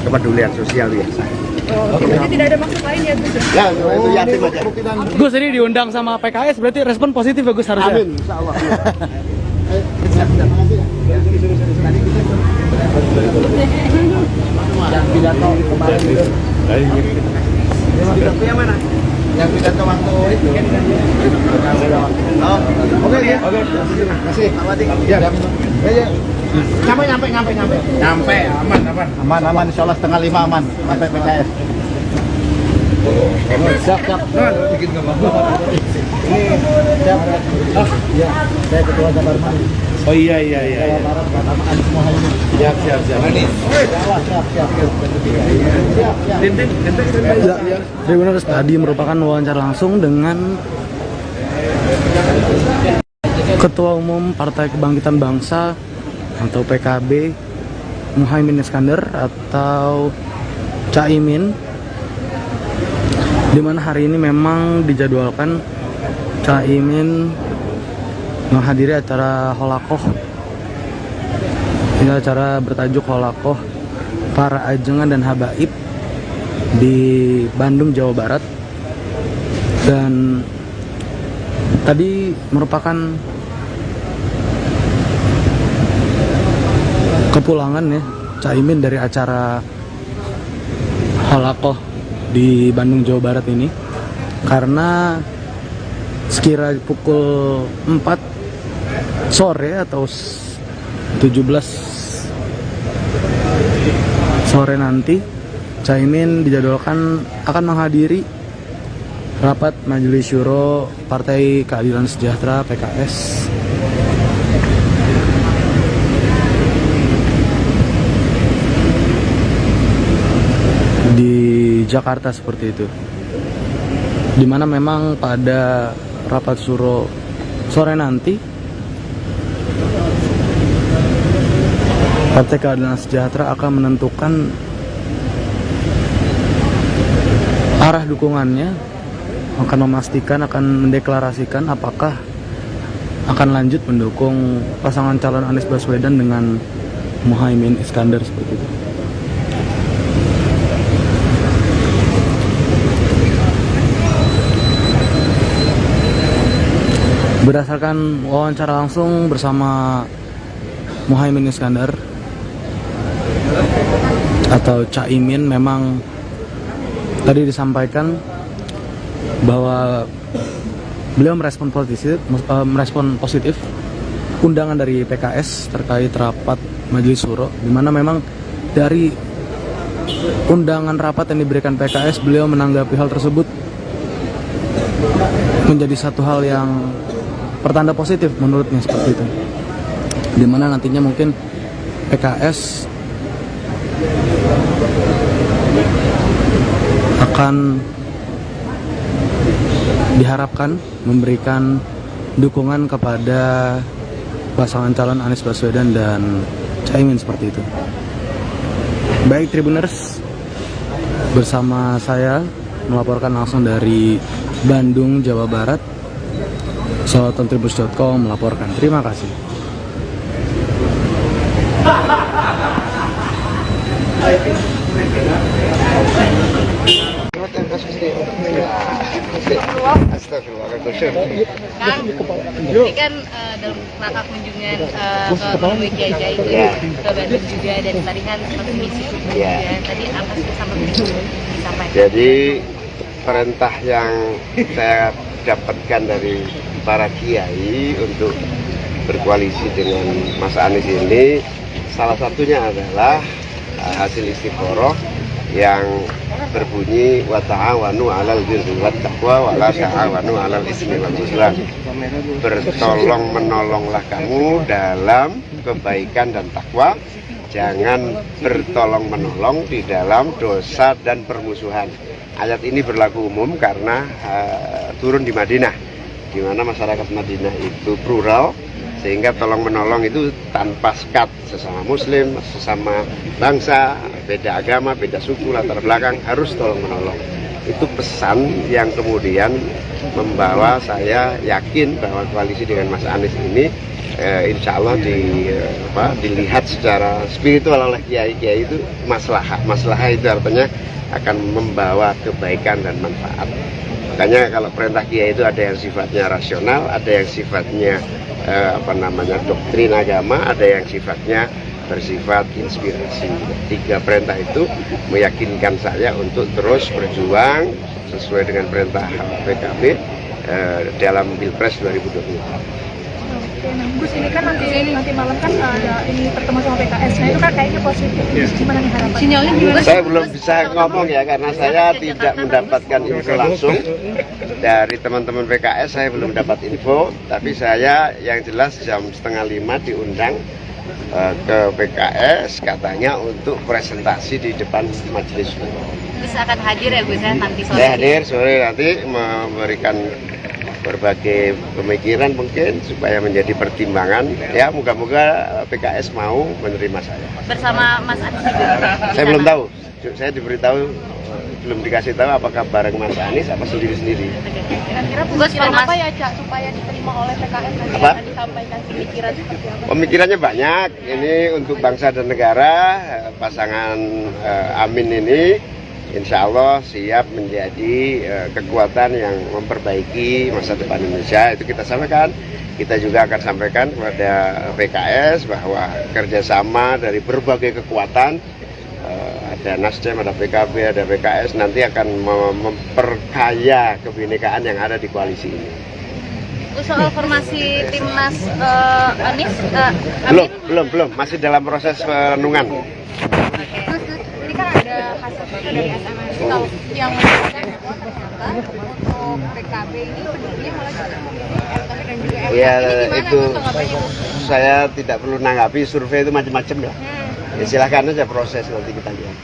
kepedulian sosial biasa. Berarti tidak ada maksud lain ya Gus? Ya, itu yatim aja. Gus, ini diundang sama PKS, berarti respon positif ya Gus harusnya? Amin, insya Allah. Yang pidato kemarin itu. Pidato yang mana? Yang pidato waktu itu. Oh, oke ya. Oke. Terima kasih. Ya. Nyampe, aman, insya Allah 4:30 aman, sampai PKS. Siap. Bikin gambar. Ini siap. Oh, iya. Saya ketua Jabarman. Oh iya. Siap. Siap. Tribuners, tadi merupakan wawancara langsung dengan Ketua Umum Partai Kebangkitan Bangsa atau PKB, Muhaimin Iskandar atau Caimin, di mana hari ini memang dijadwalkan Caimin menghadiri acara Holakoh. Ini acara bertajuk Holakoh Para Ajengan dan Habaib di Bandung, Jawa Barat. Dan tadi merupakan kepulangan ya Caimin dari acara Holakoh di Bandung, Jawa Barat ini, karena sekira pukul 4 sore atau 17 sore nanti Caimin dijadwalkan akan menghadiri rapat Majelis Syuro Partai Keadilan Sejahtera PKS di Jakarta seperti itu, dimana memang pada rapat Syuro sore nanti Partai Keadilan Sejahtera akan menentukan arah dukungannya, akan memastikan, akan mendeklarasikan apakah akan lanjut mendukung pasangan calon Anies Baswedan dengan Muhaimin Iskandar seperti itu. Berdasarkan wawancara langsung bersama Muhaimin Iskandar atau Caimin, memang tadi disampaikan bahwa beliau merespon positif undangan dari PKS terkait rapat Majelis Syuro, di mana memang dari undangan rapat yang diberikan PKS, beliau menanggapi hal tersebut menjadi satu hal yang pertanda positif menurutnya seperti itu, dimana nantinya mungkin PKS akan diharapkan memberikan dukungan kepada pasangan calon Anies Baswedan dan Caimin seperti itu. Baik Tribuners, bersama saya melaporkan langsung dari Bandung, Jawa Barat. Salatontribus.com melaporkan. Terima kasih. Kang, ini kan dalam rangka kunjungan ke menemui Kiai ke Bandung juga, dan tadi kan sempat mengisi kunjungan. Tadi apa sih sama disampaikan? Jadi perintah yang saya dapatkan dari para kiai untuk berkoalisi dengan Mas Anies ini, salah satunya adalah hasil istikharah yang berbunyi wa ta'awanu 'alal birri wat taqwa wa la ta'awanu 'alal ismi wal 'udwan. Bertolong menolonglah kamu dalam kebaikan dan takwa, jangan bertolong menolong di dalam dosa dan permusuhan. Ayat ini berlaku umum karena turun di Madinah, di mana masyarakat Madinah itu plural, sehingga tolong menolong itu tanpa sekat, sesama muslim, sesama bangsa, beda agama, beda suku, latar belakang, harus tolong menolong. Itu pesan yang kemudian membawa saya yakin bahwa koalisi dengan Mas Anies ini insya Allah dilihat secara spiritual oleh kiai-kiai itu maslahah. Maslahah itu artinya akan membawa kebaikan dan manfaat. Makanya kalau perintah kiai itu ada yang sifatnya rasional, ada yang sifatnya doktrin agama, ada yang sifatnya bersifat inspirasi. Tiga perintah itu meyakinkan saya untuk terus berjuang sesuai dengan perintah PKB dalam Pilpres 2024. Oke, nah Gus, ini kan nanti malam kan ada ini pertemuan sama PKS. Nah itu kan kayaknya positif. Gimana nih harapan? Sinyalnya gimana? Saya belum bisa ngomong ya karena saya tidak mendapatkan info langsung dari teman-teman PKS. Saya belum dapat info, tapi saya yang jelas jam 4:30 diundang ke PKS katanya untuk presentasi di depan majelis. Gus akan hadir ya Gus ya nanti sore? Saya hadir sore nanti memberikan berbagai pemikiran mungkin supaya menjadi pertimbangan. Ya moga-moga PKS mau menerima saya. Bersama Mas Anies juga? Saya belum tahu. Saya diberitahu belum dikasih tahu apakah bareng Mas Anies apa sendiri-sendiri. Kira-kira pemikiran apa ya Cak supaya diterima oleh PKS nanti apa? akan disampaikan pemikiran seperti apa? Pemikirannya banyak. Ini untuk bangsa dan negara. Pasangan Amin ini insya Allah siap menjadi kekuatan yang memperbaiki masa depan Indonesia. Itu kita sampaikan. Kita juga akan sampaikan kepada PKS bahwa kerjasama dari berbagai kekuatan, ada Nasdem, ada PKB, ada PKS, nanti akan memperkaya kebinekaan yang ada di koalisi ini. Soal formasi timnas Anies, belum, masih dalam proses renungan. Ini kan ada hasil dari SMS yang menyebutkan bahwa ternyata untuk PKB ini pendukungnya malah justru memilih Erick Thohir dan juga MK. Ya Ini gimana itu Gus tanggapannya? saya tidak perlu nanggapi, survei itu macam-macam ya. Ya silahkan aja proses nanti kita lihat.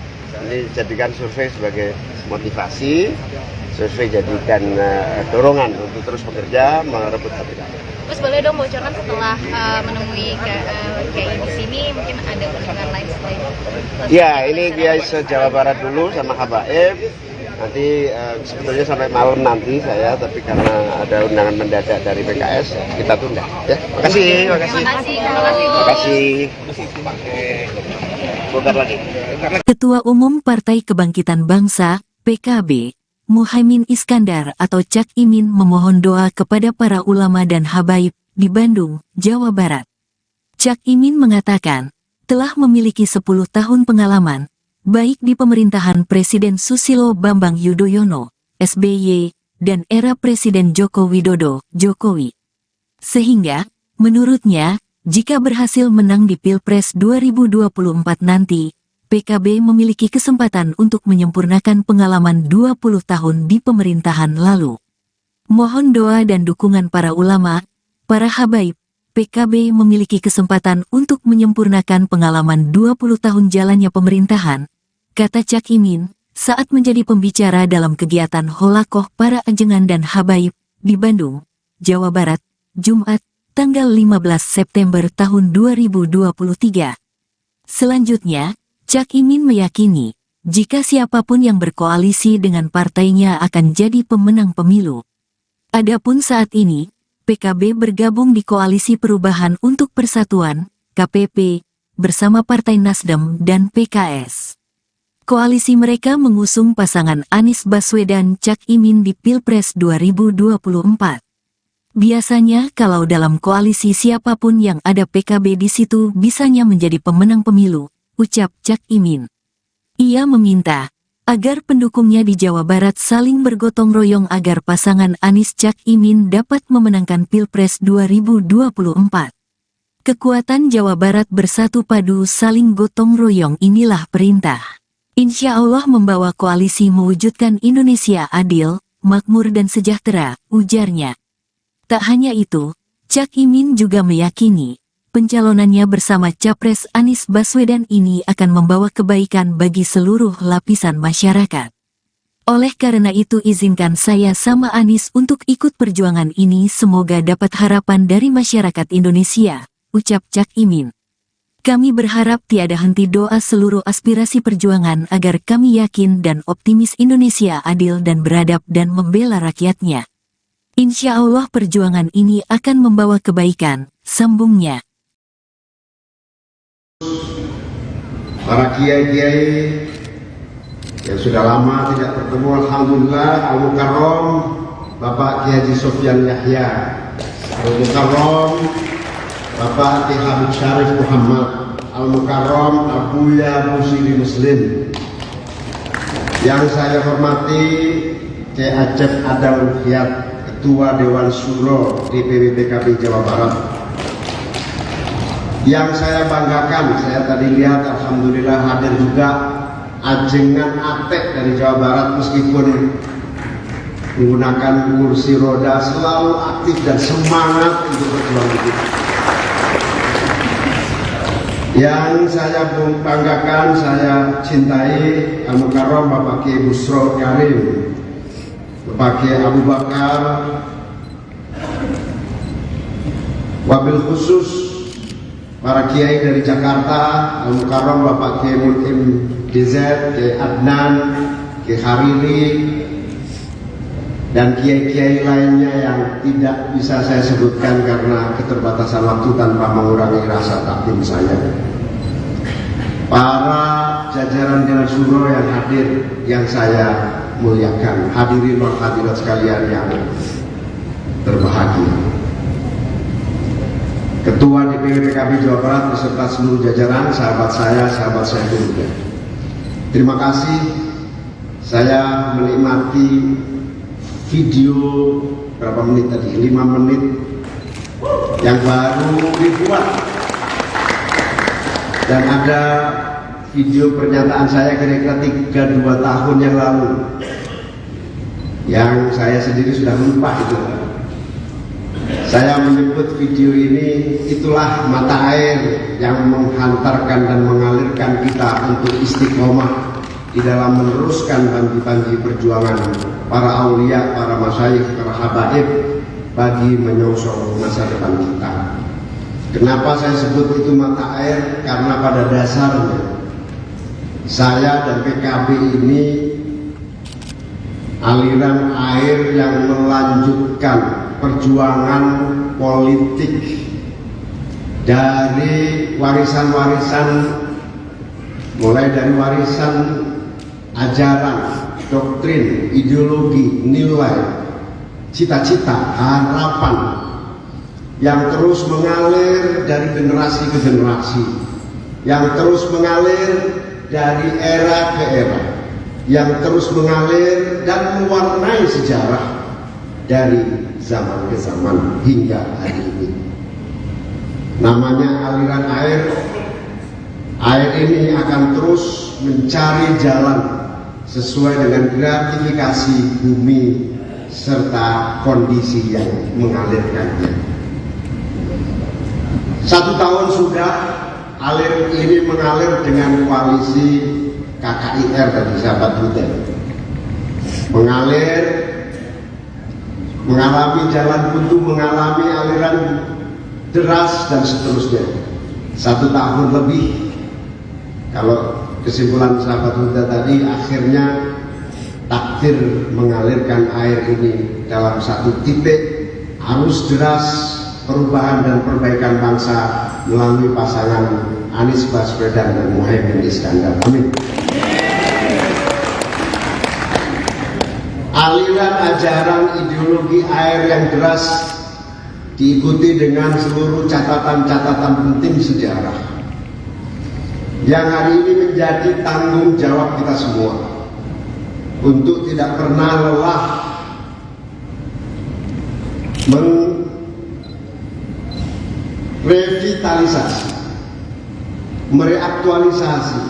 Ini jadikan survei sebagai motivasi, survei jadikan dorongan untuk terus bekerja merebut hati kami. Gus boleh dong bocorkan setelah menemui kiai di sini mungkin ada kunjungan lain selain? Ya ini Kiai se-Jawa Barat dulu sama Habaib. Nanti sebetulnya sampai malam nanti saya, tapi karena ada undangan mendadak dari PKS kita tunda. Ya, makasih. Bentar lagi. Ketua Umum Partai Kebangkitan Bangsa, PKB, Muhaimin Iskandar atau Cak Imin memohon doa kepada para ulama dan habaib di Bandung, Jawa Barat. Cak Imin mengatakan, telah memiliki 10 tahun pengalaman, baik di pemerintahan Presiden Susilo Bambang Yudhoyono, SBY, dan era Presiden Joko Widodo, Jokowi. Sehingga, menurutnya, jika berhasil menang di Pilpres 2024 nanti, PKB memiliki kesempatan untuk menyempurnakan pengalaman 20 tahun di pemerintahan lalu. Mohon doa dan dukungan para ulama, para habaib. PKB memiliki kesempatan untuk menyempurnakan pengalaman 20 tahun jalannya pemerintahan, kata Cak Imin, saat menjadi pembicara dalam kegiatan Holakoh para ajengan dan habaib di Bandung, Jawa Barat, Jumat, tanggal 15 September tahun 2023. Selanjutnya, Cak Imin meyakini, jika siapapun yang berkoalisi dengan partainya akan jadi pemenang pemilu. Adapun saat ini, PKB bergabung di Koalisi Perubahan untuk Persatuan, KPP, bersama Partai Nasdem dan PKS. Koalisi mereka mengusung pasangan Anies Baswedan Cak Imin di Pilpres 2024. Biasanya kalau dalam koalisi siapapun yang ada PKB di situ bisanya menjadi pemenang pemilu, ucap Cak Imin. Ia meminta agar pendukungnya di Jawa Barat saling bergotong royong agar pasangan Anies Cak Imin dapat memenangkan Pilpres 2024. Kekuatan Jawa Barat bersatu padu saling gotong royong inilah perintah Insya Allah membawa koalisi mewujudkan Indonesia adil, makmur dan sejahtera, ujarnya. Tak hanya itu, Cak Imin juga meyakini, pencalonannya bersama Capres Anies Baswedan ini akan membawa kebaikan bagi seluruh lapisan masyarakat. Oleh karena itu izinkan saya sama Anies untuk ikut perjuangan ini, semoga dapat harapan dari masyarakat Indonesia, ucap Cak Imin. Kami berharap tiada henti doa seluruh aspirasi perjuangan agar kami yakin dan optimis Indonesia adil dan beradab dan membela rakyatnya. Insya Allah perjuangan ini akan membawa kebaikan, sambungnya. Para kiai-kiai yang sudah lama tidak bertemu, alhamdulillah, Al-Mukarram Bapak Kiai Haji Sofyan Yahya, Al-Mukarram Bapak Ki Habib Syarif Muhammad, Al-Mukarram Abuya Musili Muslim. Yang saya hormati Kiai Acep Adal Ruhyat, Ketua Dewan Syuro DPW PKB Jawa Barat. Yang saya banggakan, saya tadi lihat alhamdulillah hadir juga ajengan Atek dari Jawa Barat, meskipun menggunakan kursi roda selalu aktif dan semangat untuk berjuang begitu. Yang saya banggakan, saya cintai, Al-Mukarram Bapak Kiai Busro Karim, Bapak Kiai Abu Bakar, wabil khusus para kiai dari Jakarta, Al-Mukarram Bapak Kiai Mutim DZ, Kiai Adnan, Kiai Hariri, dan kiai-kiai lainnya yang tidak bisa saya sebutkan karena keterbatasan waktu tanpa mengurangi rasa takdim saya. Para jajaran Dewan Syuro yang hadir, yang saya muliakan, hadirin wal hadirat sekalian yang berbahagia. Ketua DPW PKB Jawa Barat beserta seluruh jajaran, sahabat saya juga. Terima kasih, saya menikmati video berapa menit tadi, 5 menit yang baru dibuat, dan ada video pernyataan saya kira-kira 3-2 tahun yang lalu yang saya sendiri sudah lupa itu. Saya menyebut video ini, itulah mata air yang menghantarkan dan mengalirkan kita untuk istiqomah di dalam meneruskan banji-banji perjuangan para aulia, para masyayikh, para habaib bagi menyongsong masa depan kita. Kenapa saya sebut itu mata air? Karena pada dasarnya saya dan PKB ini aliran air yang melanjutkan perjuangan politik dari warisan-warisan, mulai dari warisan ajaran, doktrin, ideologi, nilai, cita-cita, harapan yang terus mengalir dari generasi ke generasi, yang terus mengalir dari era ke era, yang terus mengalir dan mewarnai sejarah dari zaman ke zaman hingga hari ini. Namanya aliran air. Air ini akan terus mencari jalan sesuai dengan gratifikasi bumi serta kondisi yang mengalirkannya. 1 tahun sudah alir ini mengalir dengan koalisi KKIR dari sahabat Butet. Mengalir, mengalami jalan buntu, mengalami aliran deras dan seterusnya. 1 tahun lebih. Kalau kesimpulan sahabat muda tadi, akhirnya takdir mengalirkan air ini dalam satu titik arus deras perubahan dan perbaikan bangsa melalui pasangan Anies Baswedan dan Muhaimin Iskandar. Amin. Aliran ajaran ideologi air yang deras diikuti dengan seluruh catatan-catatan penting sejarah yang hari ini menjadi tanggung jawab kita semua untuk tidak pernah lelah merevitalisasi, mereaktualisasi,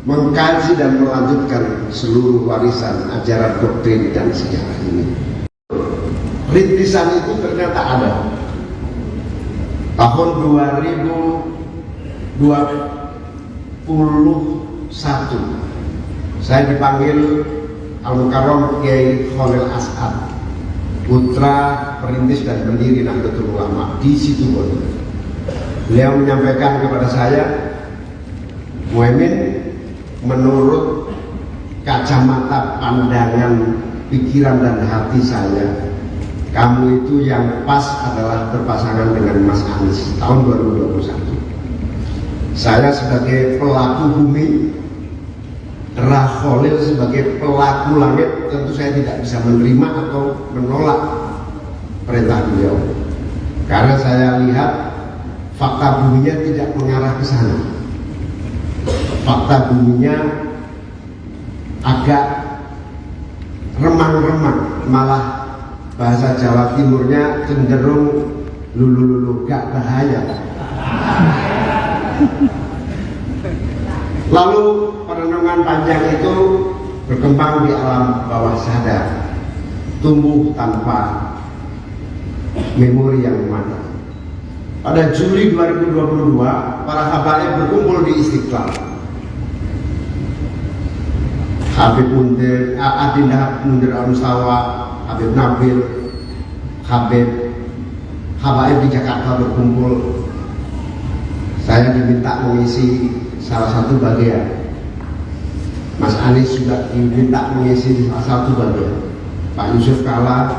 mengkaji dan melanjutkan seluruh warisan ajaran doktrin dan sejarah ini. Rintisan itu ternyata ada. Tahun 2021 saya dipanggil Al-Mukarram Kiai Khalil As'ad, putra perintis dan pendiri Nahdlatul Ulama di Situbondo. Beliau menyampaikan kepada saya, Muhaimin, menurut kacamata pandangan pikiran dan hati saya, kamu itu yang pas adalah berpasangan dengan Mas Anies tahun 2021. Saya sebagai pelaku bumi, Khalil sebagai pelaku langit, tentu saya tidak bisa menerima atau menolak perintah beliau, karena saya lihat fakta buminya tidak mengarah ke sana. Fakta buminya agak remang-remang, malah bahasa Jawa Timurnya cenderung lulu-lulu, gak bahaya. Lalu perenungan panjang itu berkembang di alam bawah sadar, tumbuh tanpa memori yang memadai. Pada Juli 2022, para habaib berkumpul di Istiqlal. Habib Mundir, Adinda Mundir Al-Mustawa, Habib Nabil, Habib habaib di Jakarta berkumpul. Saya diminta mengisi salah satu bagian. Mas Anies juga diminta mengisi salah satu bagian. Pak Yusuf Kala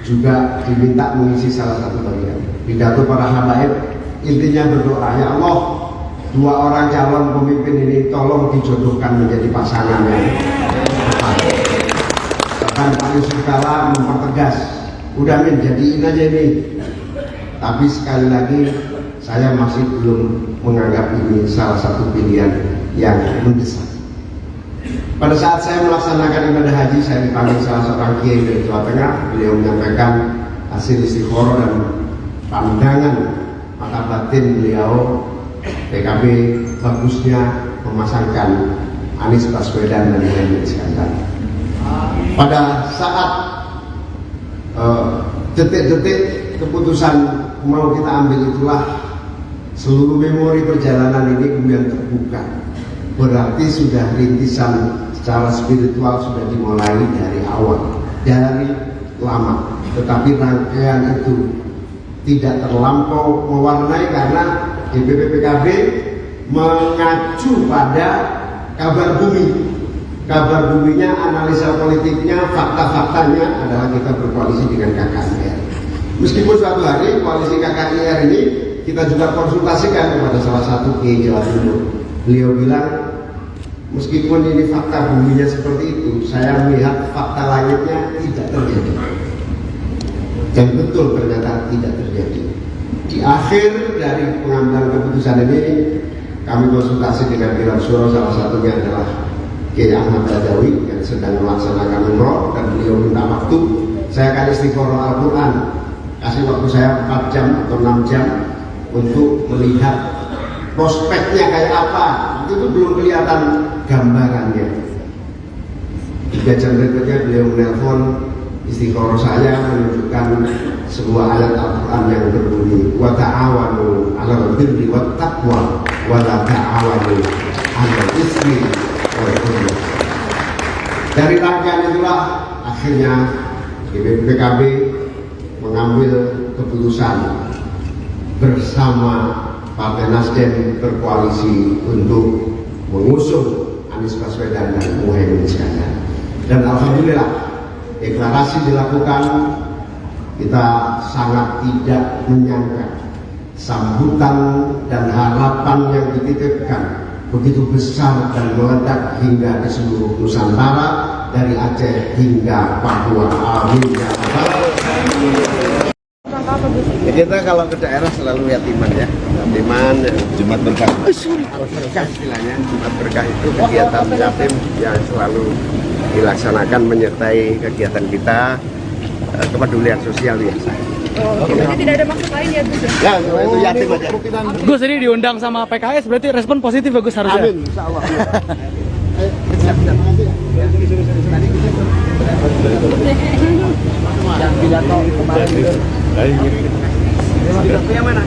juga diminta mengisi salah satu bagian. Pidato para habaib intinya berdoa, ya Allah, dua orang calon pemimpin ini tolong dijodohkan menjadi pasangan yang tepat. Bahkan Pak Yusuf Kala mempertegas, udah Min, jadiin aja ini. Tapi sekali lagi, saya masih belum menganggap ini salah satu pilihan yang mendesak. Pada saat saya melaksanakan ibadah haji, saya dipanggil salah seorang kiai dari Jawa Tengah. Beliau menyampaikan hasil istikharah dan pandangan mata batin beliau PKB bagusnya memasangkan Anies Baswedan dan Muhaimin Iskandar. Pada saat detik-detik keputusan mau kita ambil itulah seluruh memori perjalanan ini kemudian terbuka. Berarti sudah rintisan secara spiritual sudah dimulai dari awal, dari lama. Tetapi rangkaian itu tidak terlampau mewarnai karena DPP PKB mengacu pada kabar bumi. Kabar buminya, analisa politiknya, fakta-faktanya adalah kita berkoalisi dengan KKIR. Meskipun suatu hari koalisi KKIR ini kita juga konsultasikan kepada salah satu kiai Jawa Timur. Beliau bilang, meskipun ini fakta buminya seperti itu, saya melihat fakta langitnya tidak terjadi. Dan betul ternyata tidak terjadi. Di akhir dari pengambilan keputusan ini, kami konsultasi dengan Pilar Suro, salah satunya adalah Kiai Ahmad Badawi yang sedang melaksanakan umroh, dan beliau minta waktu. Saya akan istikharah Al-Quran, kasih waktu saya 4 jam atau 6 jam untuk melihat prospeknya kayak apa. Itu belum kelihatan gambarannya. 3 jam berikutnya beliau menelpon, istikharah saya menunjukkan sebuah ayat Al-Quran yang berbunyi, wa ta'awanu 'alal birri wat taqwa wa la ta'awanu 'alal ismi wal 'udwan. Dari rangkaian itulah akhirnya PKB mengambil keputusan bersama Partai Nasdem berkoalisi untuk mengusung Anies Baswedan dan Muhaimin Iskandar. Dan alhamdulillah deklarasi dilakukan. Kita sangat tidak menyangka sambutan dan harapan yang dititipkan begitu besar dan meledak hingga ke seluruh Nusantara, dari Aceh hingga Papua. Amin ya Allah. Kita kalau ke daerah selalu yatiman ya, yatiman Jumat Berkah. Berkah istilahnya, Jumat Berkah itu kegiatan yatim yang selalu dilaksanakan menyertai kegiatan kita, kepedulian sosial biasa. Oke, berarti tidak ada maksud lain ya Gus ya? Ya, itu yatim aja. Gus ini diundang sama PKS berarti respon positif ya Gus harusnya. Amin, insya Allah. Yang pidato kemarin itu. Pidato yang mana?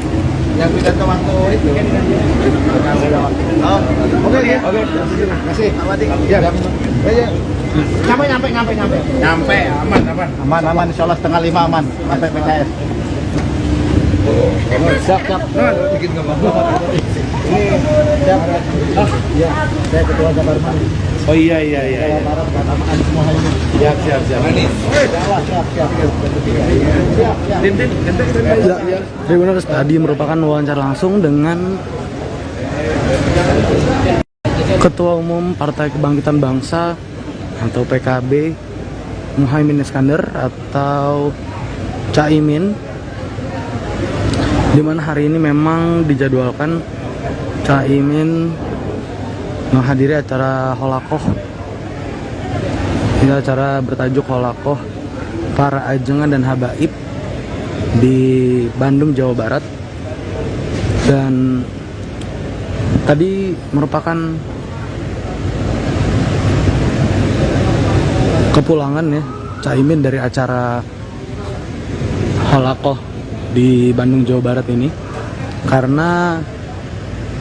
Yang pidato waktu itu kan? Oh, oke ya. Oke. Terima kasih. Ya. Nyampe. Nyampe, aman. Insya Allah 4:30 aman. Sampai PKS. Siap. Bikin gambar. Ini siap. Iya, saya ketua Jabarman. Oh iya. Siap. Tribuners, tadi merupakan wawancara langsung dengan Ketua Umum Partai Kebangkitan Bangsa atau PKB Muhaimin Iskandar atau Caimin, di mana hari ini memang dijadwalkan Caimin menghadiri acara Holakoh. Ini acara bertajuk Holakoh Para Ajengan dan Habaib di Bandung, Jawa Barat. Dan tadi merupakan kepulangan ya Caimin dari acara Holakoh di Bandung, Jawa Barat ini, karena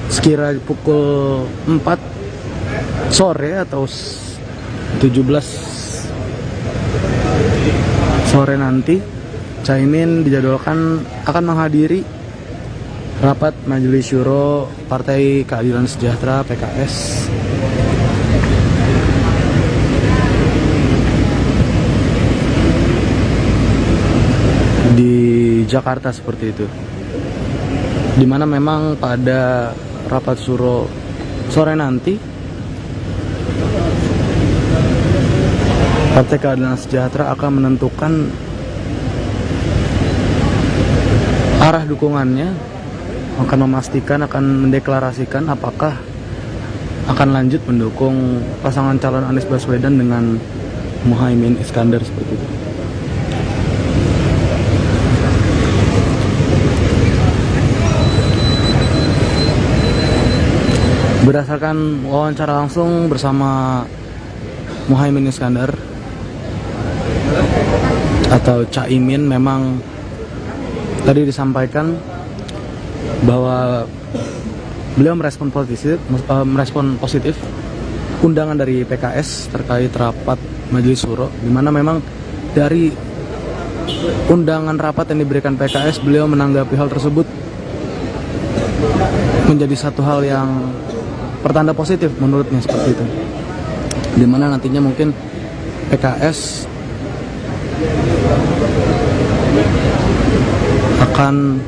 sekira pukul 4 sore atau 17 sore nanti Caimin dijadwalkan akan menghadiri rapat Majelis Syuro Partai Keadilan Sejahtera PKS di Jakarta seperti itu, dimana memang pada rapat Syuro sore nanti Partai Keadilan Sejahtera akan menentukan arah dukungannya, akan memastikan, akan mendeklarasikan apakah akan lanjut mendukung pasangan calon Anies Baswedan dengan Muhaimin Iskandar seperti itu. Berdasarkan wawancara langsung bersama Muhaimin Iskandar atau Caimin, memang tadi disampaikan bahwa beliau merespon positif undangan dari PKS terkait rapat Majelis Syuro, di mana memang dari undangan rapat yang diberikan PKS, beliau menanggapi hal tersebut menjadi satu hal yang pertanda positif menurutnya seperti itu, dimana nantinya mungkin PKS akan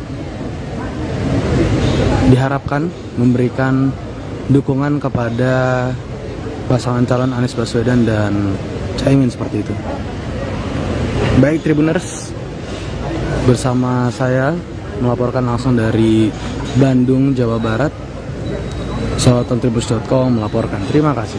diharapkan memberikan dukungan kepada pasangan calon Anies Baswedan dan Caimin seperti itu. Baik Tribuners, bersama saya melaporkan langsung dari Bandung, Jawa Barat. Salatantribus.com melaporkan. Terima kasih.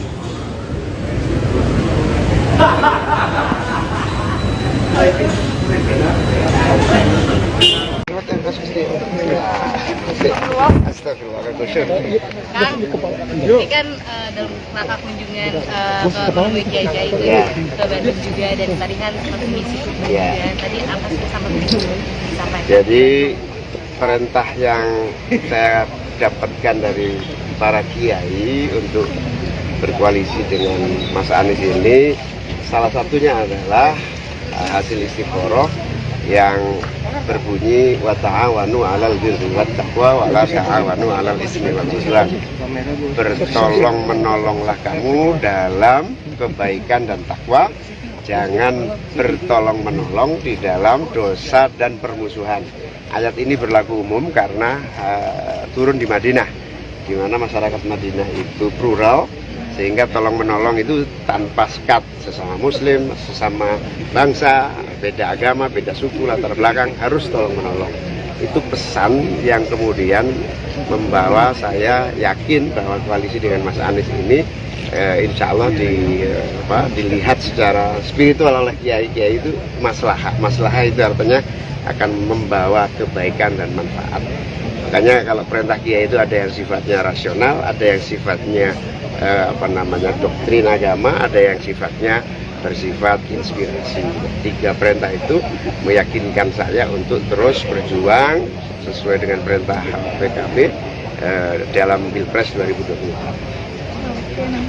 Kang, ini kan dalam rangka kunjungan ke Bandung Kiai itu ke Bandung juga, dan tadi kan seperti misi juga. Tadi apa sih sama disampaikan? Jadi perintah yang saya dapatkan dari para kiai untuk berkoalisi dengan Mas Anies ini, salah satunya adalah hasil istikharah yang berbunyi wa ta'awanu 'alal birri wat taqwa wa la ta'awanu 'alal ismi wal 'udwan. Bertolong menolonglah kamu dalam kebaikan dan takwa, jangan bertolong menolong di dalam dosa dan permusuhan. Ayat ini berlaku umum karena turun di Madinah, di mana masyarakat Madinah itu plural, sehingga tolong menolong itu tanpa sekat, sesama muslim, sesama bangsa, beda agama, beda suku, latar belakang, harus tolong menolong. Itu pesan yang kemudian membawa saya yakin bahwa koalisi dengan Mas Anies ini insya Allah dilihat secara spiritual oleh kiai-kiai itu masalah itu artinya akan membawa kebaikan dan manfaat. Makanya kalau perintah kiai itu ada yang sifatnya rasional, ada yang sifatnya doktrin agama, ada yang sifatnya bersifat inspirasi. 3 perintah itu meyakinkan saya untuk terus berjuang sesuai dengan perintah PKB dalam Pilpres 2024.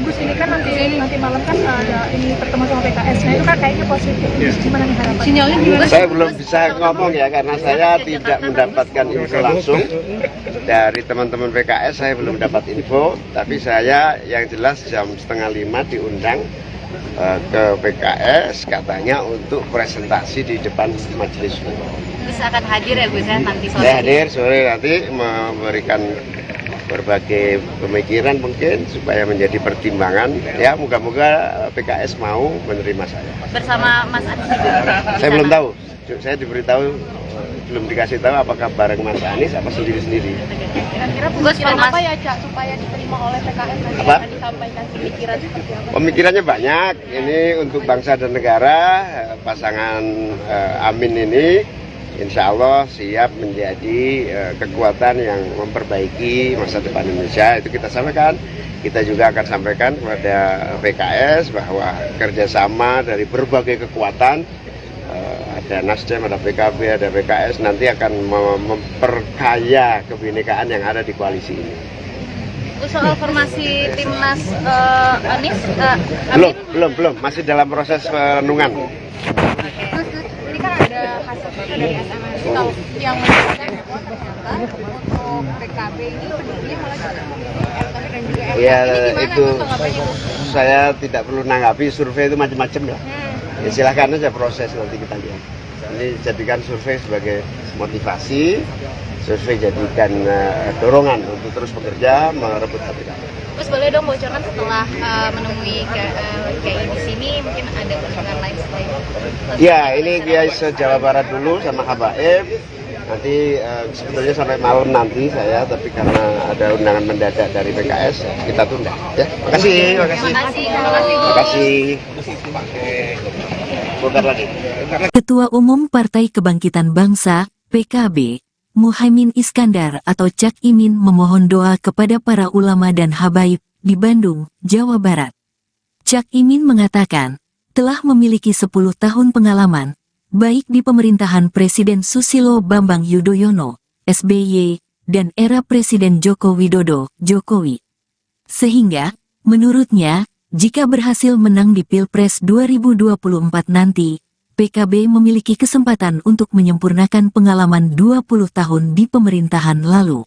Gus, ini kan nanti malam kan ada ini pertemuan sama PKS. Nah itu kan kayaknya positif. Gimana nih harapan? Sinyalnya gimana? Saya belum bisa ngomong ya karena saya tidak mendapatkan info langsung dari teman-teman PKS. Saya belum dapat info, tapi saya yang jelas jam 4:30 diundang ke PKS katanya untuk presentasi di depan majelis. Gus akan hadir ya Gus ya nanti sore? Saya hadir sore nanti memberikan berbagai pemikiran mungkin supaya menjadi pertimbangan. Ya moga-moga PKS mau menerima saya. Bersama Mas Anies juga? Saya belum tahu. Saya diberitahu belum dikasih tahu apakah bareng Mas Anies apa sendiri-sendiri. Kira-kira pemikiran apa ya Cak supaya diterima oleh PKS nanti Apa? akan disampaikan pemikiran seperti apa? Pemikirannya banyak. Ini untuk bangsa dan negara. Pasangan Amin ini insya Allah siap menjadi kekuatan yang memperbaiki masa depan Indonesia. Itu kita sampaikan. Kita juga akan sampaikan kepada PKS bahwa kerjasama dari berbagai kekuatan, ada Nasdem, ada PKB, ada PKS, nanti akan memperkaya kebinekaan yang ada di koalisi ini. Soal formasi timnas Anies, Belum, masih dalam proses renungan. Ini kan ada hasil dari SMS tahu yang menyebutkan bahwa ternyata untuk PKB ini pendukungnya malah justru memilih Erick Thohir dan juga MK. Ya Ini gimana itu Gus tanggapannya, Gus? saya tidak perlu nanggapi, survei itu macam-macam ya. Ya silahkan aja proses nanti kita lihat. Ini jadikan survei sebagai motivasi, survei jadikan dorongan untuk terus bekerja merebut hati kami. Gus boleh dong bocorkan setelah menemui kiai di sini mungkin ada kunjungan lain selain? Ya ini Kiai se-Jawa Barat dulu sama Habaib. Nanti sebetulnya sampai malam nanti saya, tapi karena ada undangan mendadak dari PKS kita tunda. Ya, makasih. Bentar lagi. Ketua Umum Partai Kebangkitan Bangsa, PKB, Muhaimin Iskandar atau Cak Imin memohon doa kepada para ulama dan habaib di Bandung, Jawa Barat. Cak Imin mengatakan, telah memiliki 10 tahun pengalaman, baik di pemerintahan Presiden Susilo Bambang Yudhoyono, SBY, dan era Presiden Joko Widodo, Jokowi. Sehingga, menurutnya, jika berhasil menang di Pilpres 2024 nanti, PKB memiliki kesempatan untuk menyempurnakan pengalaman 20 tahun di pemerintahan lalu.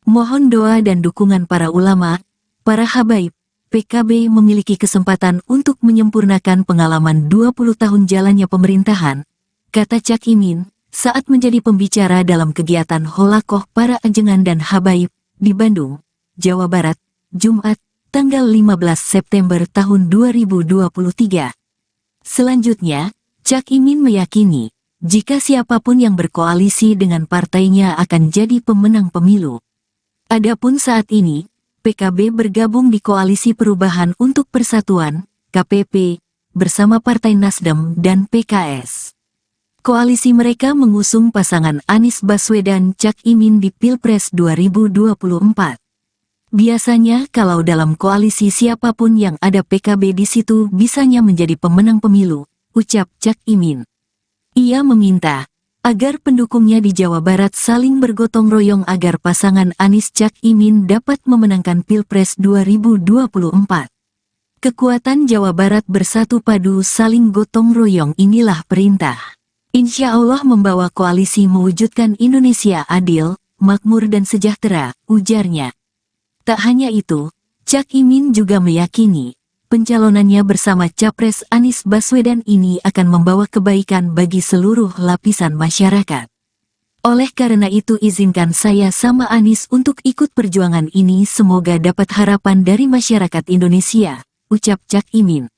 Mohon doa dan dukungan para ulama, para habaib. PKB memiliki kesempatan untuk menyempurnakan pengalaman 20 tahun jalannya pemerintahan, kata Cak Imin, saat menjadi pembicara dalam kegiatan Holakoh para ajengan dan habaib di Bandung, Jawa Barat, Jumat, tanggal 15 September tahun 2023. Selanjutnya, Cak Imin meyakini, jika siapapun yang berkoalisi dengan partainya akan jadi pemenang pemilu. Adapun saat ini, PKB bergabung di Koalisi Perubahan untuk Persatuan, KPP, bersama Partai Nasdem dan PKS. Koalisi mereka mengusung pasangan Anies Baswedan Cak Imin di Pilpres 2024. Biasanya kalau dalam koalisi siapapun yang ada PKB di situ bisanya menjadi pemenang pemilu, ucap Cak Imin. Ia meminta agar pendukungnya di Jawa Barat saling bergotong royong agar pasangan Anies Cak Imin dapat memenangkan Pilpres 2024. Kekuatan Jawa Barat bersatu padu saling gotong royong inilah perintah. Insya Allah membawa koalisi mewujudkan Indonesia adil, makmur dan sejahtera, ujarnya. Tak hanya itu, Cak Imin juga meyakini, pencalonannya bersama Capres Anies Baswedan ini akan membawa kebaikan bagi seluruh lapisan masyarakat. Oleh karena itu izinkan saya sama Anies untuk ikut perjuangan ini, semoga dapat harapan dari masyarakat Indonesia, ucap Cak Imin.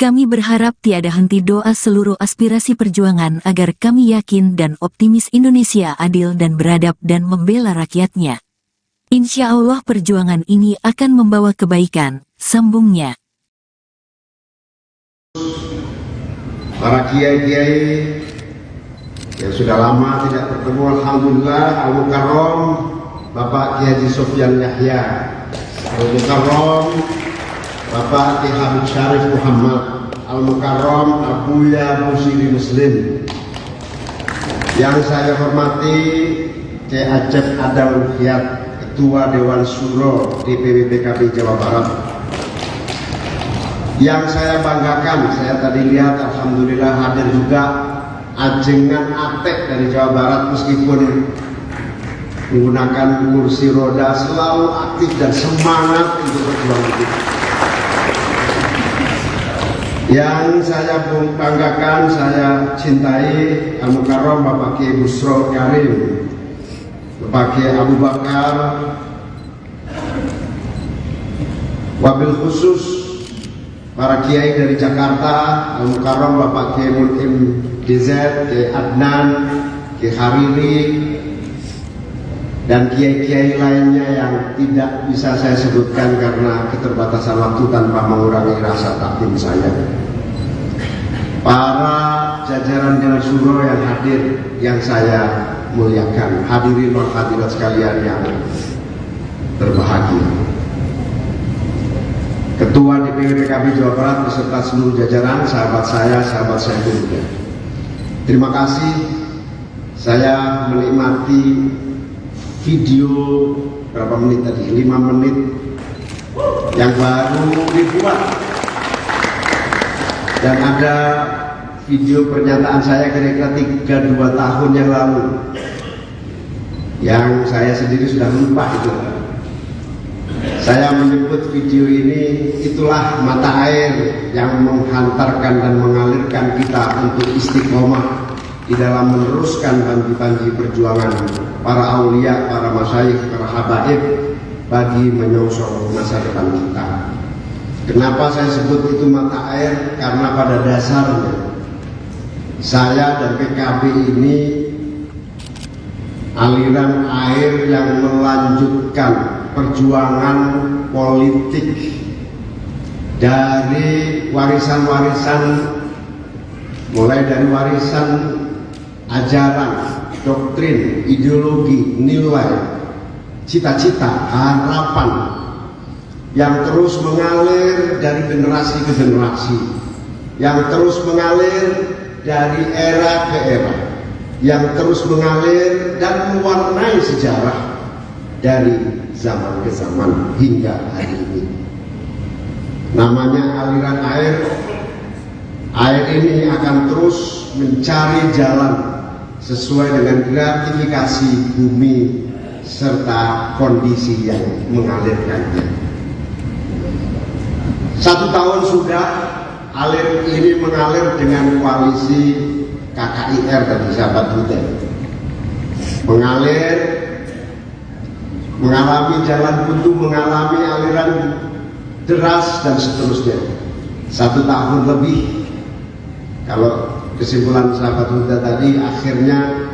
Kami berharap tiada henti doa seluruh aspirasi perjuangan agar kami yakin dan optimis Indonesia adil dan beradab dan membela rakyatnya. Insya Allah perjuangan ini akan membawa kebaikan, Sambungnya. Para kiai-kiai yang sudah lama tidak bertemu, alhamdulillah, Al-Mukarram Bapak Kiai Haji Sofyan Yahya, Al-Mukarram Bapak Kiai Habib Syarif Muhammad, Al-Mukarram Abuya Musiri Muslim. Yang saya hormati Kiai Acep Adal Rufiyat, Ketua Dewan Syuro DPW PKB Jawa Barat. Yang saya banggakan, saya tadi lihat alhamdulillah hadir juga ajengan Atek dari Jawa Barat, meskipun menggunakan kursi roda selalu aktif dan semangat untuk berjuang hidup. Yang saya banggakan, saya cintai Al-Mukarram Bapak Kiai Busro Karim, Bapak Kiai Abu Bakar, wabil khusus para kiai dari Jakarta, Al-Mukarram Bapak Kiai Mutim DZ, Kiai Adnan, Kiai Hariri, dan kiai-kiai lainnya yang tidak bisa saya sebutkan karena keterbatasan waktu tanpa mengurangi rasa takdim saya. Para jajaran Dewan Syuro yang hadir, yang saya muliakan, hadirin dan hadirat sekalian yang berbahagia. Ketua DPW PKB Jawa Barat beserta seluruh jajaran, sahabat saya juga. Terima kasih. Saya menikmati video berapa menit tadi? 5 menit yang baru dibuat. Dan ada video pernyataan saya kira-kira 3-2 tahun yang lalu, yang saya sendiri sudah lupa itu. Saya menyebut video ini, itulah mata air yang menghantarkan dan mengalirkan kita untuk istiqomah di dalam meneruskan janji-janji perjuangan para aulia, para masyayikh, para habaib bagi menyongsong masa depan kita. Kenapa saya sebut itu mata air? Karena pada dasarnya saya dan PKB ini aliran air yang melanjutkan perjuangan politik dari warisan-warisan, mulai dari warisan ajaran, doktrin, ideologi, nilai, cita-cita, harapan yang terus mengalir dari generasi ke generasi, yang terus mengalir dari era ke era, yang terus mengalir dan mewarnai sejarah dari zaman ke zaman hingga hari ini. Namanya aliran air. Air ini akan terus mencari jalan sesuai dengan gratifikasi bumi serta kondisi yang mengalirkannya. 1 tahun sudah alir ini mengalir dengan koalisi KKIR tadi, sahabat Butet. Mengalir, mengalami jalan buntu, mengalami aliran deras dan seterusnya. 1 tahun lebih. Kalau kesimpulan sahabat muda tadi, akhirnya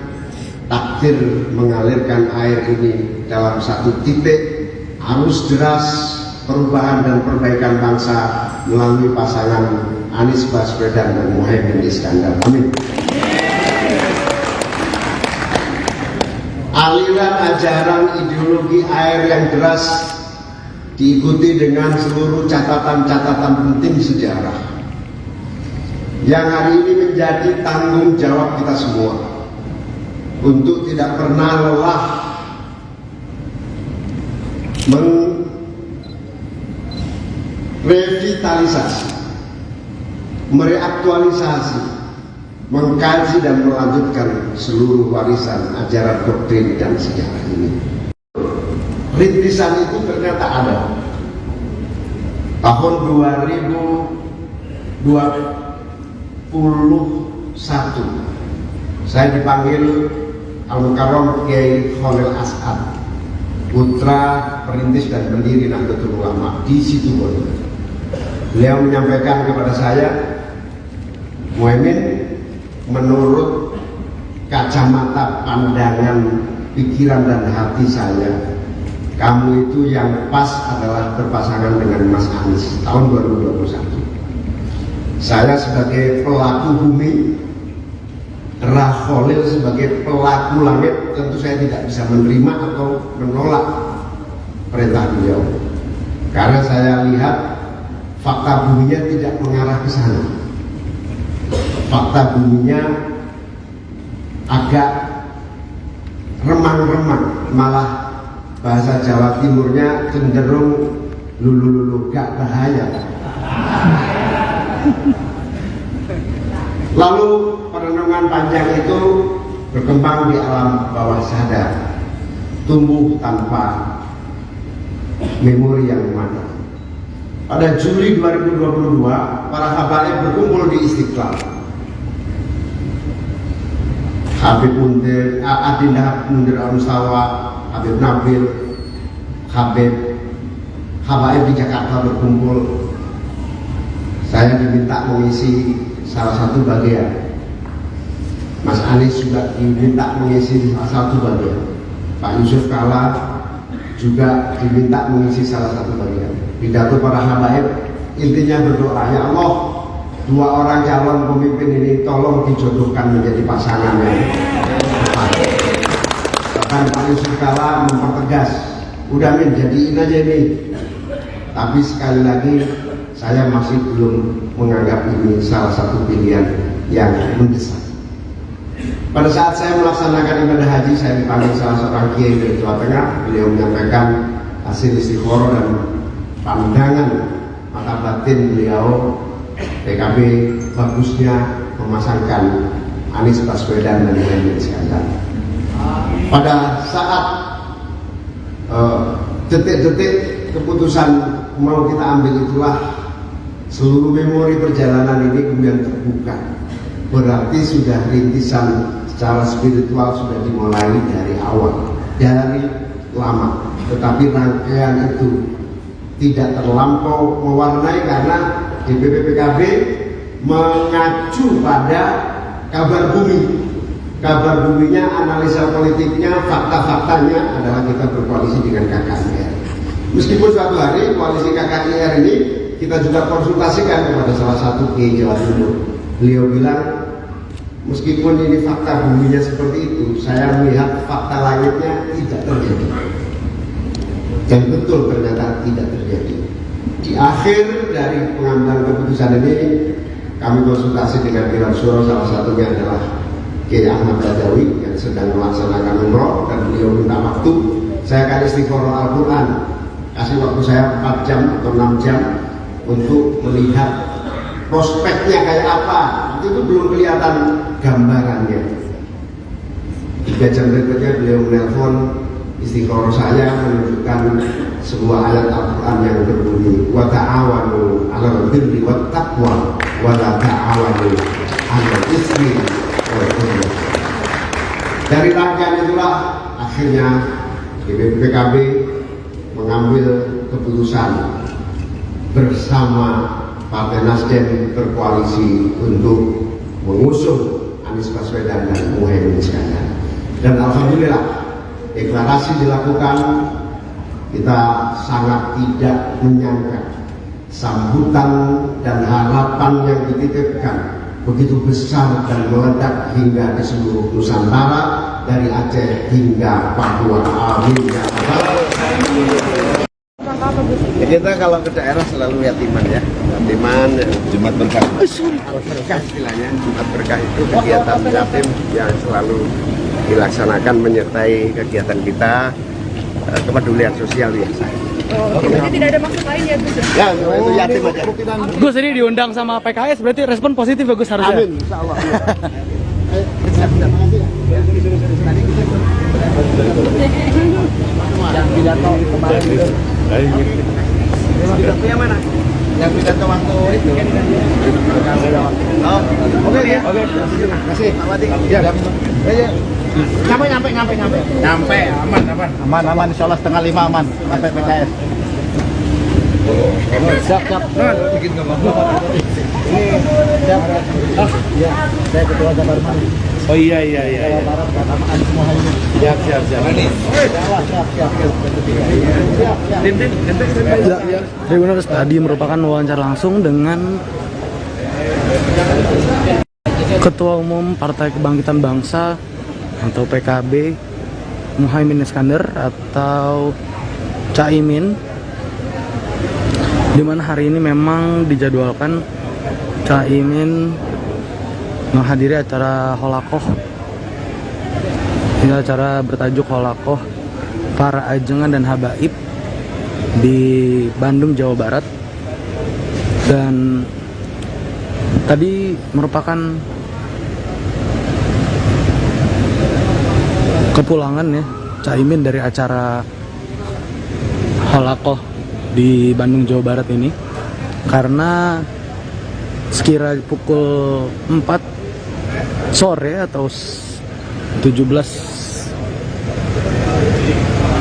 takdir mengalirkan air ini dalam satu titik arus deras perubahan dan perbaikan bangsa melalui pasangan Anies Baswedan dan Muhaimin Iskandar. Amin. Aliran ajaran ideologi air yang deras diikuti dengan seluruh catatan-catatan penting sejarah yang hari ini menjadi tanggung jawab kita semua untuk tidak pernah lelah merevitalisasi, mereaktualisasi, mengkaji dan melanjutkan seluruh warisan ajaran, doktrin dan sejarah ini. Rintisan itu ternyata ada. Tahun 2021 saya dipanggil Al-Mukarram Kiai Khalil As'ad, putra perintis dan pendiri Nahdlatul Ulama di Situbondo. Beliau menyampaikan kepada saya, Muhaimin, menurut kacamata pandangan pikiran dan hati saya, kamu itu yang pas adalah berpasangan dengan Mas Anies tahun 2021. Saya sebagai pelaku bumi, Khalil sebagai pelaku langit, tentu saya tidak bisa menerima atau menolak perintah beliau, karena saya lihat fakta buminya tidak mengarah ke sana. Fakta buminya agak remang-remang, malah bahasa Jawa Timurnya cenderung lulu-lulu, gak bahaya. Lalu perenungan panjang itu berkembang di alam bawah sadar, tumbuh tanpa memori yang memadai. Pada Juli 2022, para habaib berkumpul di Istiqlal. Habib Mundir, Adinda Mundir Al-Mustawa, Habib Nabil, Habib habaib di Jakarta berkumpul. Saya diminta mengisi salah satu bagian. Mas Anies juga diminta mengisi salah satu bagian. Pak Yusuf Kala juga diminta mengisi salah satu bagian. Pidato para habaib intinya berdoa, ya Allah, dua orang calon pemimpin ini tolong dijodohkan menjadi pasangan yang tepat. Bahkan Pak Yusuf Kala mempertegas, udah Min, jadiin aja ini. Tapi sekali lagi saya masih belum menganggap ini salah satu pilihan yang mendesak. Pada saat saya melaksanakan ibadah haji, saya dipanggil salah seorang kiai dari Jawa Tengah. Beliau menyampaikan hasil istikharah dan pandangan mata batin beliau PKB bagusnya memasangkan Anies Baswedan dan Muhaimin Iskandar. Pada saat detik-detik keputusan mau kita ambil itulah seluruh memori perjalanan ini kemudian terbuka. Berarti sudah rintisan secara spiritual sudah dimulai dari awal, dari lama. Tetapi rangkaian itu tidak terlampau mewarnai karena DPP PKB mengacu pada kabar bumi. Kabar buminya, analisa politiknya, fakta-faktanya adalah kita berkoalisi dengan KKIR. Meskipun suatu hari koalisi KKIR ini kita juga konsultasikan kepada salah satu kiai Jawa Timur. Beliau bilang, meskipun ini fakta buminya seperti itu, saya melihat fakta langitnya tidak terjadi. Dan betul ternyata tidak terjadi. Di akhir dari pengambilan keputusan ini, kami konsultasi dengan Pilar Suro, salah satunya adalah Kiai Ahmad Badawi yang sedang melaksanakan umroh, dan beliau minta waktu. Saya akan istikharah Al-Quran, kasih waktu saya 4 jam atau 6 jam untuk melihat prospeknya kayak apa. Itu belum kelihatan gambarannya. 3 jam berikutnya beliau menelpon, istikharah saya menunjukkan sebuah ayat Al-Quran yang berbunyi, wa ta'awanu 'alal birri wat taqwa wa la ta'awanu 'alal ismi wal 'udwan. Dari rangkaian itulah akhirnya PKB mengambil keputusan bersama Partai Nasdem berkoalisi untuk mengusung Anies Baswedan dan Muhaimin Iskandar. Dan alhamdulillah deklarasi dilakukan, kita sangat tidak menyangka sambutan dan harapan yang dititipkan begitu besar dan meledak hingga ke seluruh Nusantara, dari Aceh hingga Papua. Amin ya Allah. Ya, kita kalau ke daerah selalu yatiman ya, yatiman, Jumat Berkah. Berkah istilahnya, Jumat Berkah itu kegiatan yatim yang selalu dilaksanakan menyertai kegiatan kita, kepedulian sosial biasa. Berarti tidak ada maksud lain ya Gus? Ya, itu yatim aja. Gus, ini diundang sama PKS, berarti respon positif ya Gus harusnya? Amin, insya Allah. Yang pidato kemarin itu. Pidato yang mana? Yang pidato waktu itu. Oh, oke ya. Oke, terima kasih. Ya. Nyampe, aman. Aman, insya Allah 4:30 aman sampai PKS. Siap. Bikin gambar. Ini siap. Ya, saya ketua Jabar Mani. Oh iya. Siap. Tribuners tadi merupakan wawancara langsung dengan Ketua Umum Partai Kebangkitan Bangsa atau PKB Muhaimin Iskandar atau Caimin, di mana hari ini memang dijadwalkan Caimin menghadiri acara Holakoh. Ini acara bertajuk Holakoh Para Ajengan dan Habaib di Bandung, Jawa Barat. Dan tadi merupakan kepulangan ya Caimin dari acara Holakoh di Bandung, Jawa Barat ini, karena sekira pukul 4 sore atau 17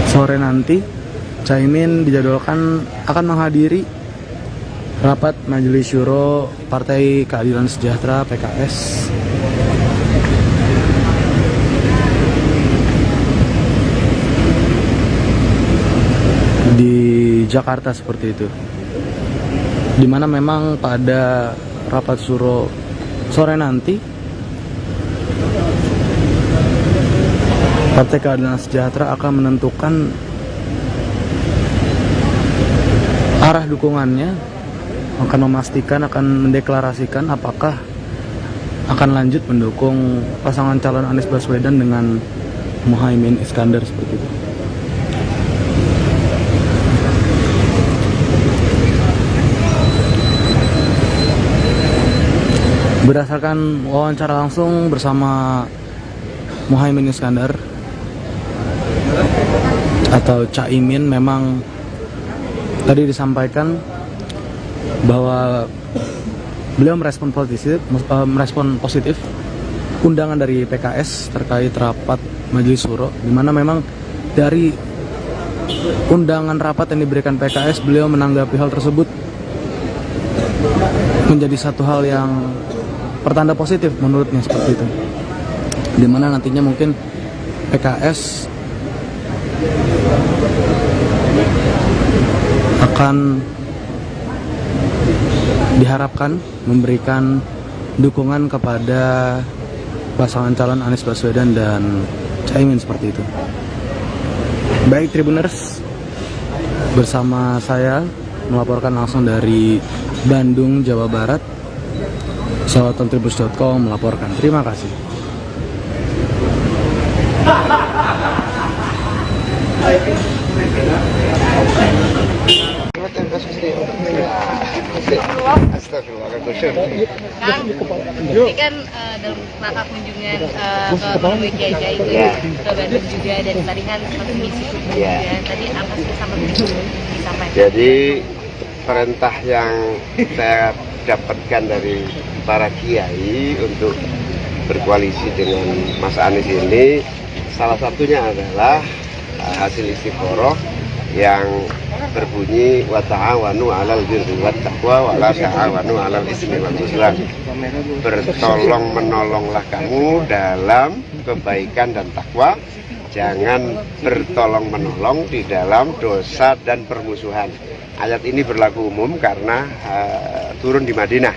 sore nanti Caimin dijadwalkan akan menghadiri rapat Majelis Syuro Partai Keadilan Sejahtera PKS di Jakarta seperti itu, dimana memang pada rapat Syuro sore nanti Partai Keadilan Sejahtera akan menentukan arah dukungannya, akan memastikan, akan mendeklarasikan apakah akan lanjut mendukung pasangan calon Anies Baswedan dengan Muhaimin Iskandar seperti itu. Berdasarkan wawancara langsung bersama Muhaimin Iskandar atau Caimin, memang tadi disampaikan bahwa beliau merespon positif undangan dari PKS terkait rapat Majelis Syuro, di mana memang dari undangan rapat yang diberikan PKS, beliau menanggapi hal tersebut menjadi satu hal yang pertanda positif menurutnya seperti itu, dimana nantinya mungkin PKS akan diharapkan memberikan dukungan kepada pasangan calon Anies Baswedan dan Caimin seperti itu. Baik Tribuners, bersama saya melaporkan langsung dari Bandung, Jawa Barat. Salatontribus.com melaporkan. Terima kasih. Kang, ini kan dalam rangka kunjungan ke menemui Kiai itu ke Bandung juga, dan tadi kan sempat mengisi kunjungan. Tadi apa sih sama disampaikan? Jadi perintah yang saya dapatkan dari para kiai untuk berkoalisi dengan Mas Anies ini, salah satunya adalah hasil istikharah yang berbunyi wa ta'awanu 'alal birri wat taqwa wa la ta'awanu 'alal ismi wal 'udwan. Bertolong menolonglah kamu dalam kebaikan dan takwa, jangan bertolong menolong di dalam dosa dan permusuhan. Ayat ini berlaku umum karena turun di Madinah,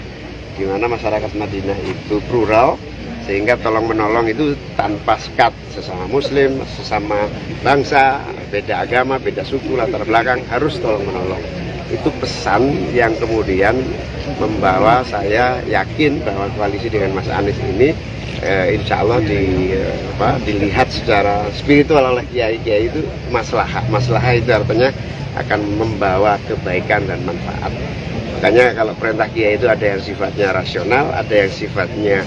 di mana masyarakat Madinah itu plural, sehingga tolong menolong itu tanpa sekat, sesama muslim, sesama bangsa, beda agama, beda suku, latar belakang, harus tolong menolong. Itu pesan yang kemudian membawa saya yakin bahwa koalisi dengan Mas Anies ini insya Allah dilihat secara spiritual oleh kiai-kiai itu maslahah. Maslahah itu artinya akan membawa kebaikan dan manfaat. Makanya kalau perintah kiai itu ada yang sifatnya rasional, ada yang sifatnya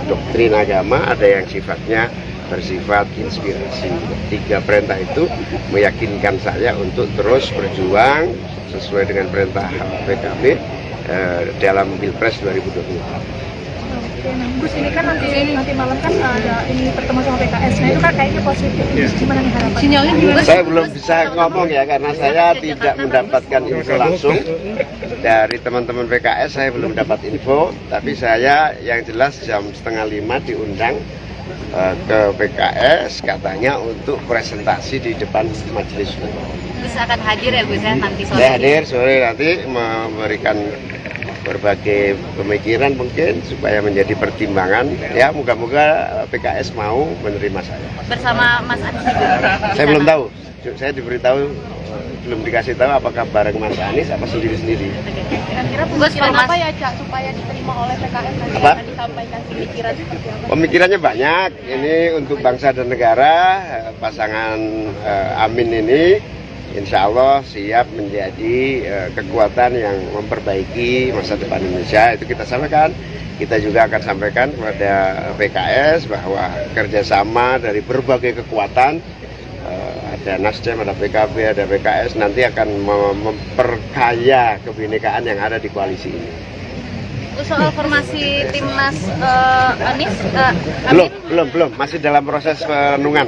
doktrin agama, ada yang sifatnya bersifat inspirasi. Tiga perintah itu meyakinkan saya untuk terus berjuang sesuai dengan perintah PKB dalam Pilpres 2024. Oke, nah Gus ini kan nanti malam kan ada ini pertemuan sama PKS. Nah itu kan kayaknya positif. Gimana nih harapan? Sinyalnya gimana? Saya belum bisa ngomong ya karena saya tidak mendapatkan info langsung dari teman-teman PKS. Saya belum dapat info, tapi saya yang jelas jam 4:30 diundang ke PKS katanya untuk presentasi di depan majelis. Gus akan hadir ya Gus ya nanti sore? Saya hadir sore nanti memberikan berbagai pemikiran mungkin supaya menjadi pertimbangan. Ya moga-moga PKS mau menerima saya. Bersama Mas Anies juga? Saya belum tahu. Saya diberitahu belum dikasih tahu apakah bareng Mas Anies apa sendiri-sendiri. Kira-kira pemikiran apa ya Cak supaya diterima oleh PKS nanti Apa? akan disampaikan pemikiran seperti apa? Pemikirannya banyak. Ini untuk bangsa dan negara. Pasangan Amin ini insya Allah siap menjadi kekuatan yang memperbaiki masa depan Indonesia. Itu kita sampaikan. Kita juga akan sampaikan kepada PKS bahwa kerjasama dari berbagai kekuatan, ada Nasdem, ada PKB, ada PKS, nanti akan memperkaya kebinekaan yang ada di koalisi ini. Soal formasi timnas Anies, Belum, masih dalam proses penungan.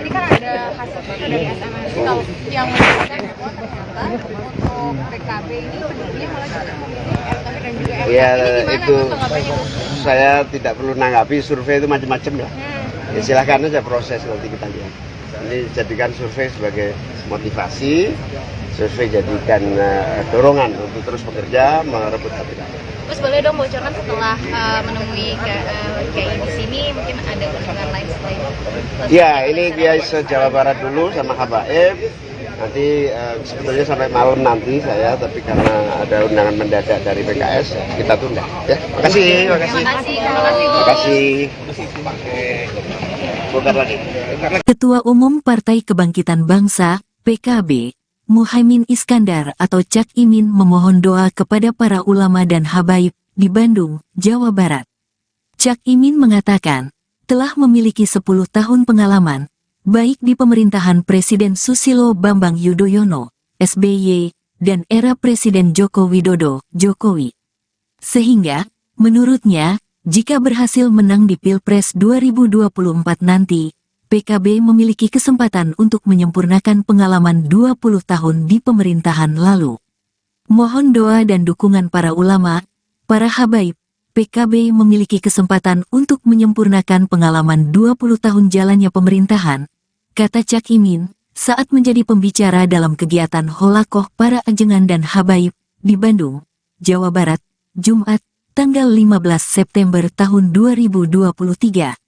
Ini kan ada hasil dari SMS yang menyebutkan bahwa ternyata untuk PKB ini pendukungnya malah justru memilih Erick Thohir dan juga MK. Ya Ini gimana itu Gus tanggapannya Gus? saya tidak perlu nanggapi, survei itu macam-macam ya. Ya silahkan aja proses nanti kita lihat. Ini jadikan survei sebagai motivasi, survei jadikan dorongan untuk terus bekerja merebut hati rakyat. Gus boleh dong bocorkan setelah menemui Kiai di sini mungkin ada kunjungan lain selain? Ya ini Kiai se-Jawa Barat dulu sama Habaib. Nanti sebetulnya sampai malam nanti saya, tapi karena ada undangan mendadak dari PKS kita tunda. Ya, makasih. Bentar lagi. Ketua Umum Partai Kebangkitan Bangsa, PKB, Muhaimin Iskandar atau Cak Imin memohon doa kepada para ulama dan habaib di Bandung, Jawa Barat. Cak Imin mengatakan, telah memiliki 10 tahun pengalaman, baik di pemerintahan Presiden Susilo Bambang Yudhoyono, SBY, dan era Presiden Joko Widodo, Jokowi. Sehingga, menurutnya, jika berhasil menang di Pilpres 2024 nanti, PKB memiliki kesempatan untuk menyempurnakan pengalaman 20 tahun di pemerintahan lalu. Mohon doa dan dukungan para ulama, para habaib. PKB memiliki kesempatan untuk menyempurnakan pengalaman 20 tahun jalannya pemerintahan, kata Cak Imin, saat menjadi pembicara dalam kegiatan Holakoh para ajengan dan habaib di Bandung, Jawa Barat, Jumat, tanggal 15 September tahun 2023.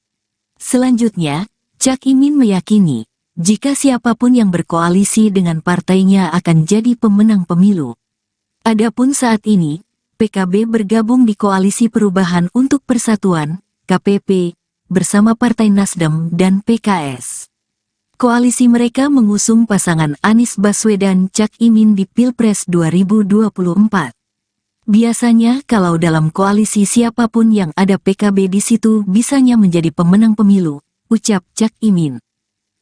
Selanjutnya, Cak Imin meyakini, jika siapapun yang berkoalisi dengan partainya akan jadi pemenang pemilu. Adapun saat ini, PKB bergabung di Koalisi Perubahan untuk Persatuan, KPP, bersama Partai Nasdem dan PKS. Koalisi mereka mengusung pasangan Anies Baswedan Cak Imin di Pilpres 2024. Biasanya kalau dalam koalisi siapapun yang ada PKB di situ bisanya menjadi pemenang pemilu, ucap Cak Imin.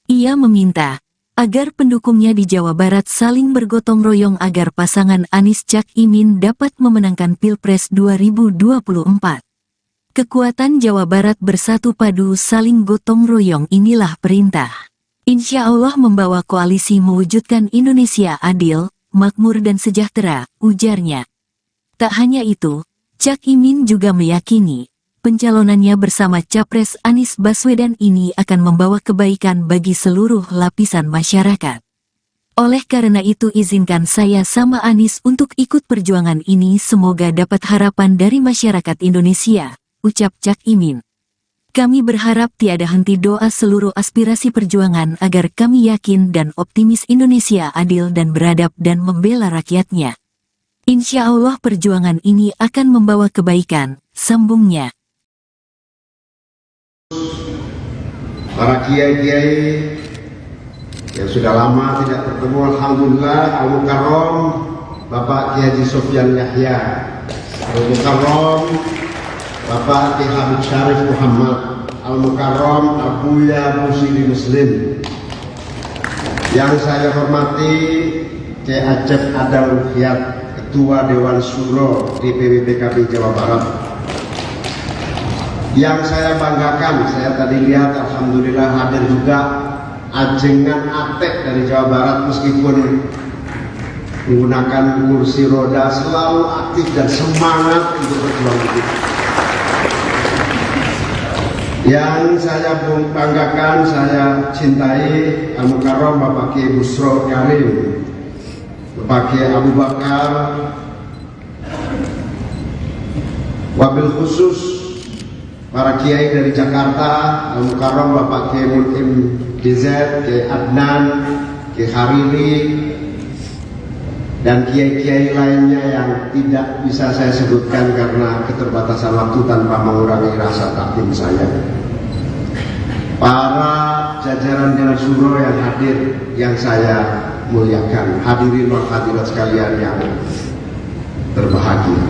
Ia meminta agar pendukungnya di Jawa Barat saling bergotong royong agar pasangan Anies Cak Imin dapat memenangkan Pilpres 2024. Kekuatan Jawa Barat bersatu padu saling gotong royong inilah perintah. Insya Allah membawa koalisi mewujudkan Indonesia adil, makmur dan sejahtera, ujarnya. Tak hanya itu, Cak Imin juga meyakini, pencalonannya bersama Capres Anies Baswedan ini akan membawa kebaikan bagi seluruh lapisan masyarakat. Oleh karena itu izinkan saya sama Anies untuk ikut perjuangan ini, semoga dapat harapan dari masyarakat Indonesia, ucap Cak Imin. Kami berharap tiada henti doa seluruh aspirasi perjuangan agar kami yakin dan optimis Indonesia adil dan beradab dan membela rakyatnya. Insya Allah perjuangan ini akan membawa kebaikan, sambungnya. Para kiai-kiai yang sudah lama tidak bertemu, alhamdulillah, Al-Mukarram Bapak Kiai Haji Sofyan Yahya, Al-Mukarram Bapak Kiai Habib Syarif Muhammad, Al-Mukarram Abuya Musili Muslim. Yang saya hormati Kiai Acep Adal Ruhyat, Ketua Dewan Syuro DPW PKB Jawa Barat, Yang saya banggakan, saya tadi lihat alhamdulillah hadir juga ajengan Atek dari Jawa Barat, meskipun menggunakan kursi roda selalu aktif dan semangat untuk berjuang hidup. Yang saya banggakan, saya cintai Al-Mukarram Bapak Kiai Busro Karim, Bapak Kiai Abu Bakar, wabil khusus para kiai dari Jakarta, Al-Mukarram Bapak Kiai Mutim DZ, Kiai Adnan, Kiai Hariri, dan kiai-kiai lainnya yang tidak bisa saya sebutkan karena keterbatasan waktu tanpa mengurangi rasa takdim saya. Para jajaran Jalan Suro yang hadir, yang saya muliakan, hadirin wal hadirat sekalian yang berbahagia.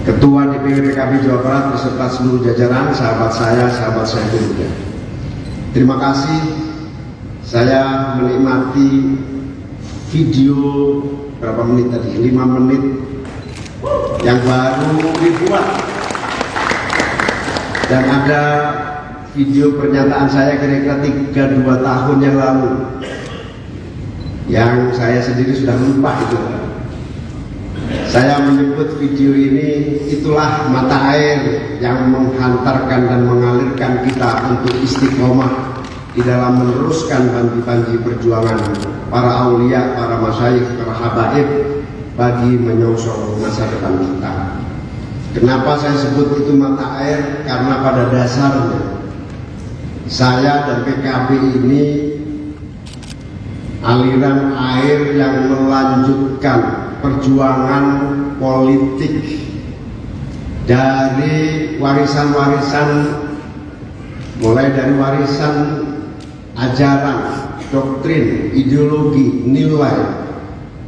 Ketua DPW PKB Jawa Barat beserta seluruh jajaran, sahabat saya juga. Terima kasih. Saya menikmati video berapa menit tadi? 5 menit yang baru dibuat, dan ada video pernyataan saya kira-kira 3-2 tahun yang lalu yang saya sendiri sudah lupa itu. Saya menyebut video ini, itulah mata air yang menghantarkan dan mengalirkan kita untuk istiqomah di dalam meneruskan banji-banji perjuangan para aulia, para masyayikh, para habaib bagi menyongsong masa depan kita. Kenapa saya sebut itu mata air? Karena pada dasarnya saya dan PKB ini aliran air yang melanjutkan perjuangan politik dari warisan-warisan, mulai dari warisan ajaran, doktrin, ideologi, nilai,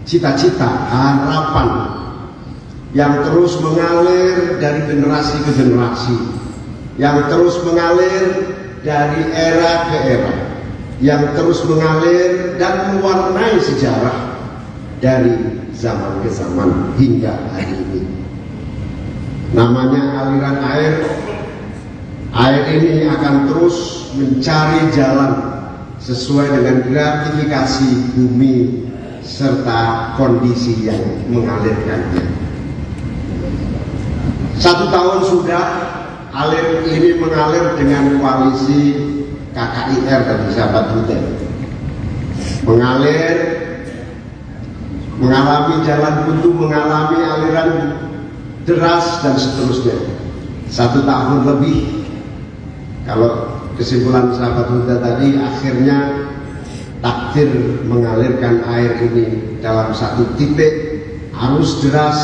cita-cita, harapan yang terus mengalir dari generasi ke generasi, yang terus mengalir dari era ke era, yang terus mengalir dan mewarnai sejarah dari zaman ke zaman hingga hari ini. Namanya aliran air. Air ini akan terus mencari jalan sesuai dengan gratifikasi bumi serta kondisi yang mengalirkannya. 1 tahun sudah alir ini mengalir dengan koalisi KKIR dan sahabat Butet. Mengalir, mengalami jalan buntu, mengalami aliran deras dan seterusnya. 1 tahun lebih. Kalau kesimpulan sahabat muda tadi, akhirnya takdir mengalirkan air ini dalam satu titik arus deras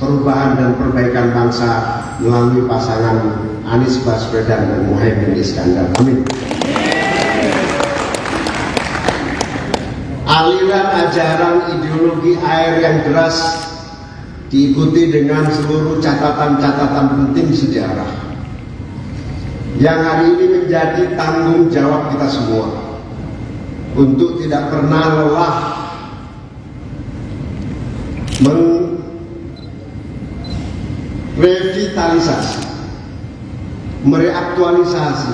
perubahan dan perbaikan bangsa melalui pasangan Anies Baswedan dan Muhaimin Iskandar. Amin. Aliran ajaran ideologi air yang deras diikuti dengan seluruh catatan-catatan penting sejarah yang hari ini menjadi tanggung jawab kita semua untuk tidak pernah lelah merevitalisasi, mereaktualisasi,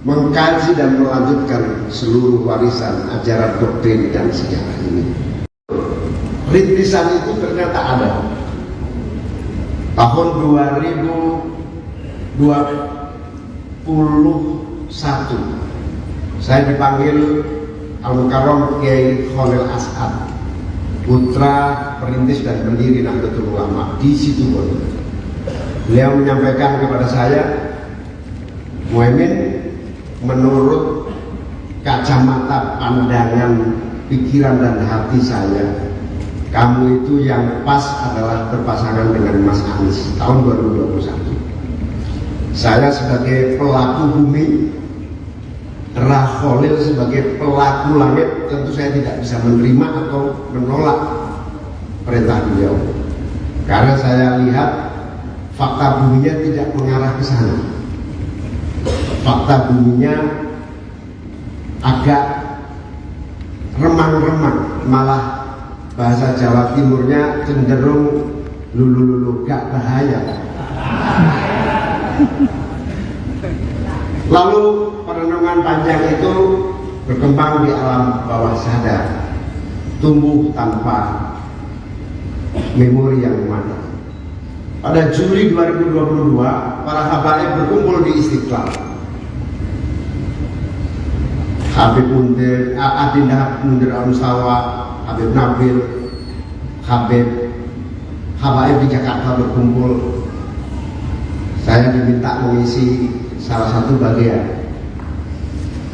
mengkaji dan melanjutkan seluruh warisan ajaran, doktrin dan sejarah ini. Rintisan itu ternyata ada. Tahun 2021 saya dipanggil Al-Mukarram Kiai Khalil As'ad, putra perintis dan pendiri Nahdlatul Ulama di Situbondo. Beliau menyampaikan kepada saya, Muhaimin, menurut kacamata pandangan pikiran dan hati saya, kamu itu yang pas adalah berpasangan dengan Mas Anies tahun 2021. Saya sebagai pelaku bumi, Khalil sebagai pelaku langit, tentu saya tidak bisa menerima atau menolak perintah beliau, karena saya lihat fakta buminya tidak mengarah ke sana. Fakta buminya agak remang-remang, malah bahasa Jawa Timurnya cenderung lulu-lulu, gak bahaya. Lalu perenungan panjang itu berkembang di alam bawah sadar, tumbuh tanpa memori yang memadai. Pada Juli 2022, para habaib berkumpul di Istiqlal. Habib Mundir, Adinda Mundir Al-Mustawa, Habib Nabil, habaib di Jakarta berkumpul. Saya diminta mengisi salah satu bagian.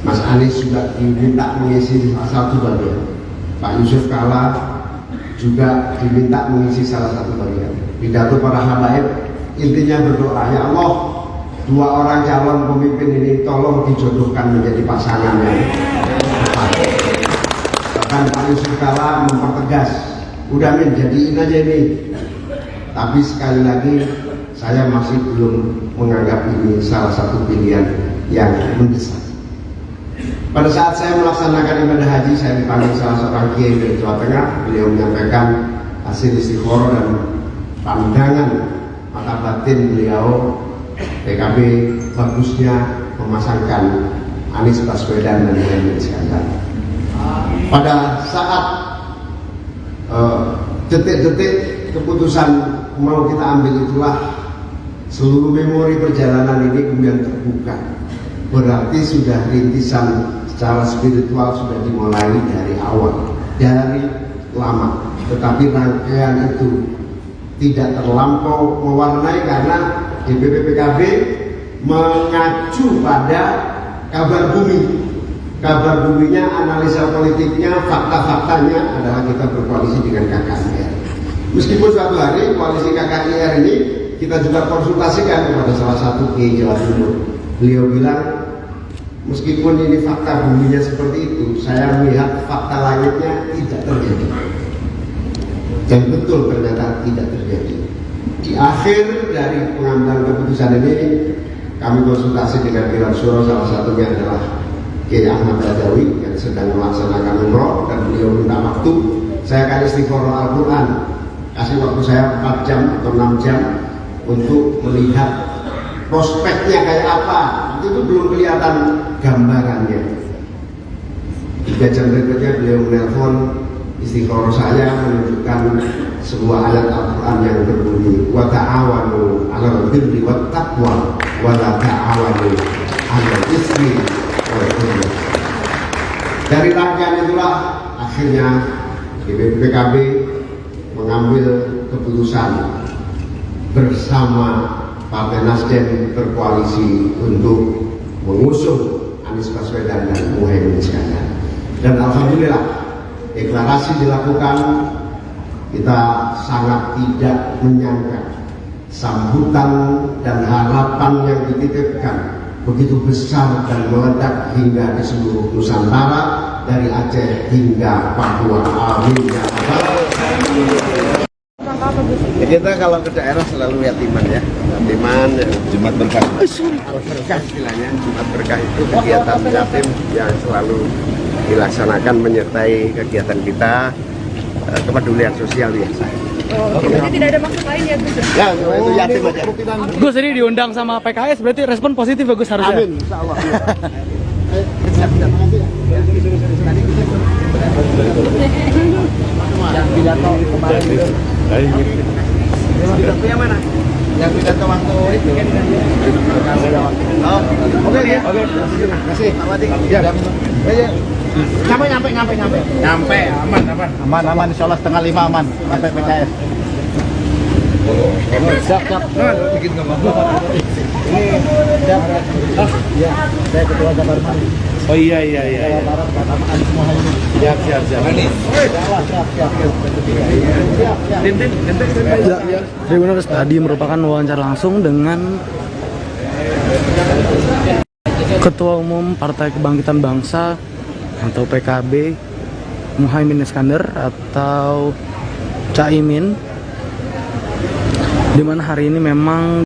Mas Anies juga diminta mengisi salah satu bagian. Pak Yusuf Kala juga diminta mengisi salah satu bagian. Pidato para habaib intinya berdoa, ya Allah, dua orang calon pemimpin ini tolong dijodohkan menjadi pasangan yang tepat. Bahkan Pak Yusuf Kala mempertegas, udah Min, jadiin aja ini. Tapi sekali lagi saya masih belum menganggap ini salah satu pilihan yang mendesak. Pada saat saya melaksanakan ibadah haji, saya dipanggil salah seorang kiai dari Jawa Tengah. Beliau menyampaikan hasil istikharah dan pandangan mata batin beliau PKB bagusnya memasangkan Anies Baswedan dan Muhaimin Iskandar. Pada saat detik-detik keputusan mau kita ambil itulah seluruh memori perjalanan ini kemudian terbuka. Berarti sudah rintisan secara spiritual sudah dimulai dari awal, dari lama. Tetapi rangkaian itu tidak terlampau mewarnai karena DPP PKB mengacu pada kabar bumi. Kabar buminya, analisa politiknya, fakta-faktanya adalah kita berkoalisi dengan KKIR. Meskipun suatu hari koalisi KKIR ini kita juga konsultasikan kepada salah satu kiai Jawa Timur. Beliau bilang, meskipun ini fakta buminya seperti itu, saya melihat fakta langitnya tidak terjadi. Dan betul ternyata tidak terjadi. Di akhir dari pengambilan keputusan ini, kami konsultasi dengan Pilar Suro, salah satunya adalah Kiai Ahmad Badawi yang sedang melaksanakan umroh, dan beliau minta waktu. Saya akan istikharah Al-Quran, kasih waktu saya 4 jam atau 6 jam untuk melihat prospeknya kayak apa. Itu belum kelihatan gambarannya. 3 jam berikutnya beliau menelpon, istikharah saya menunjukkan sebuah ayat Al-Quran yang berbunyi, wa ta'awanu 'alal birri wat taqwa wa la ta'awanu 'alal ismi wal 'udwan. Dari rangkaian itulah akhirnya PKB mengambil keputusan bersama Partai Nasdem berkoalisi untuk mengusung Anies Baswedan dan Muhaimin Iskandar. Dan alhamdulillah deklarasi dilakukan, kita sangat tidak menyangka sambutan dan harapan yang dititipkan begitu besar dan meledak hingga di seluruh Nusantara, dari Aceh hingga Papua. Amin ya Allah. Ya, kita kalau ke daerah selalu yatiman ya, yatiman Jumat Berkah. Berkah istilahnya, Jumat Berkah itu kegiatan yatim yang selalu dilaksanakan menyertai kegiatan kita, kepedulian sosial biasa. Jadi tidak ada maksud lain ya Gus? Ya, itu yatim aja. Gus, ini diundang sama PKS, berarti respon positif ya Gus harusnya? Amin, insya Allah. Yang pidato kemarin itu. Pidato yang mana? Yang pidato waktu itu kan? Oh, oke ya. Oke. Terima kasih. Ya. Nyampe, aman. Insyaallah 4:30 aman sampai PKS. Siap. Bikin gambar. Ini siap. Ya, saya ketua Jabarman. Oh iya. Siap. Ya, Tribuners, tadi merupakan wawancara langsung dengan Ketua Umum Partai Kebangkitan Bangsa atau PKB, Muhaimin Iskandar atau Caimin, di mana hari ini memang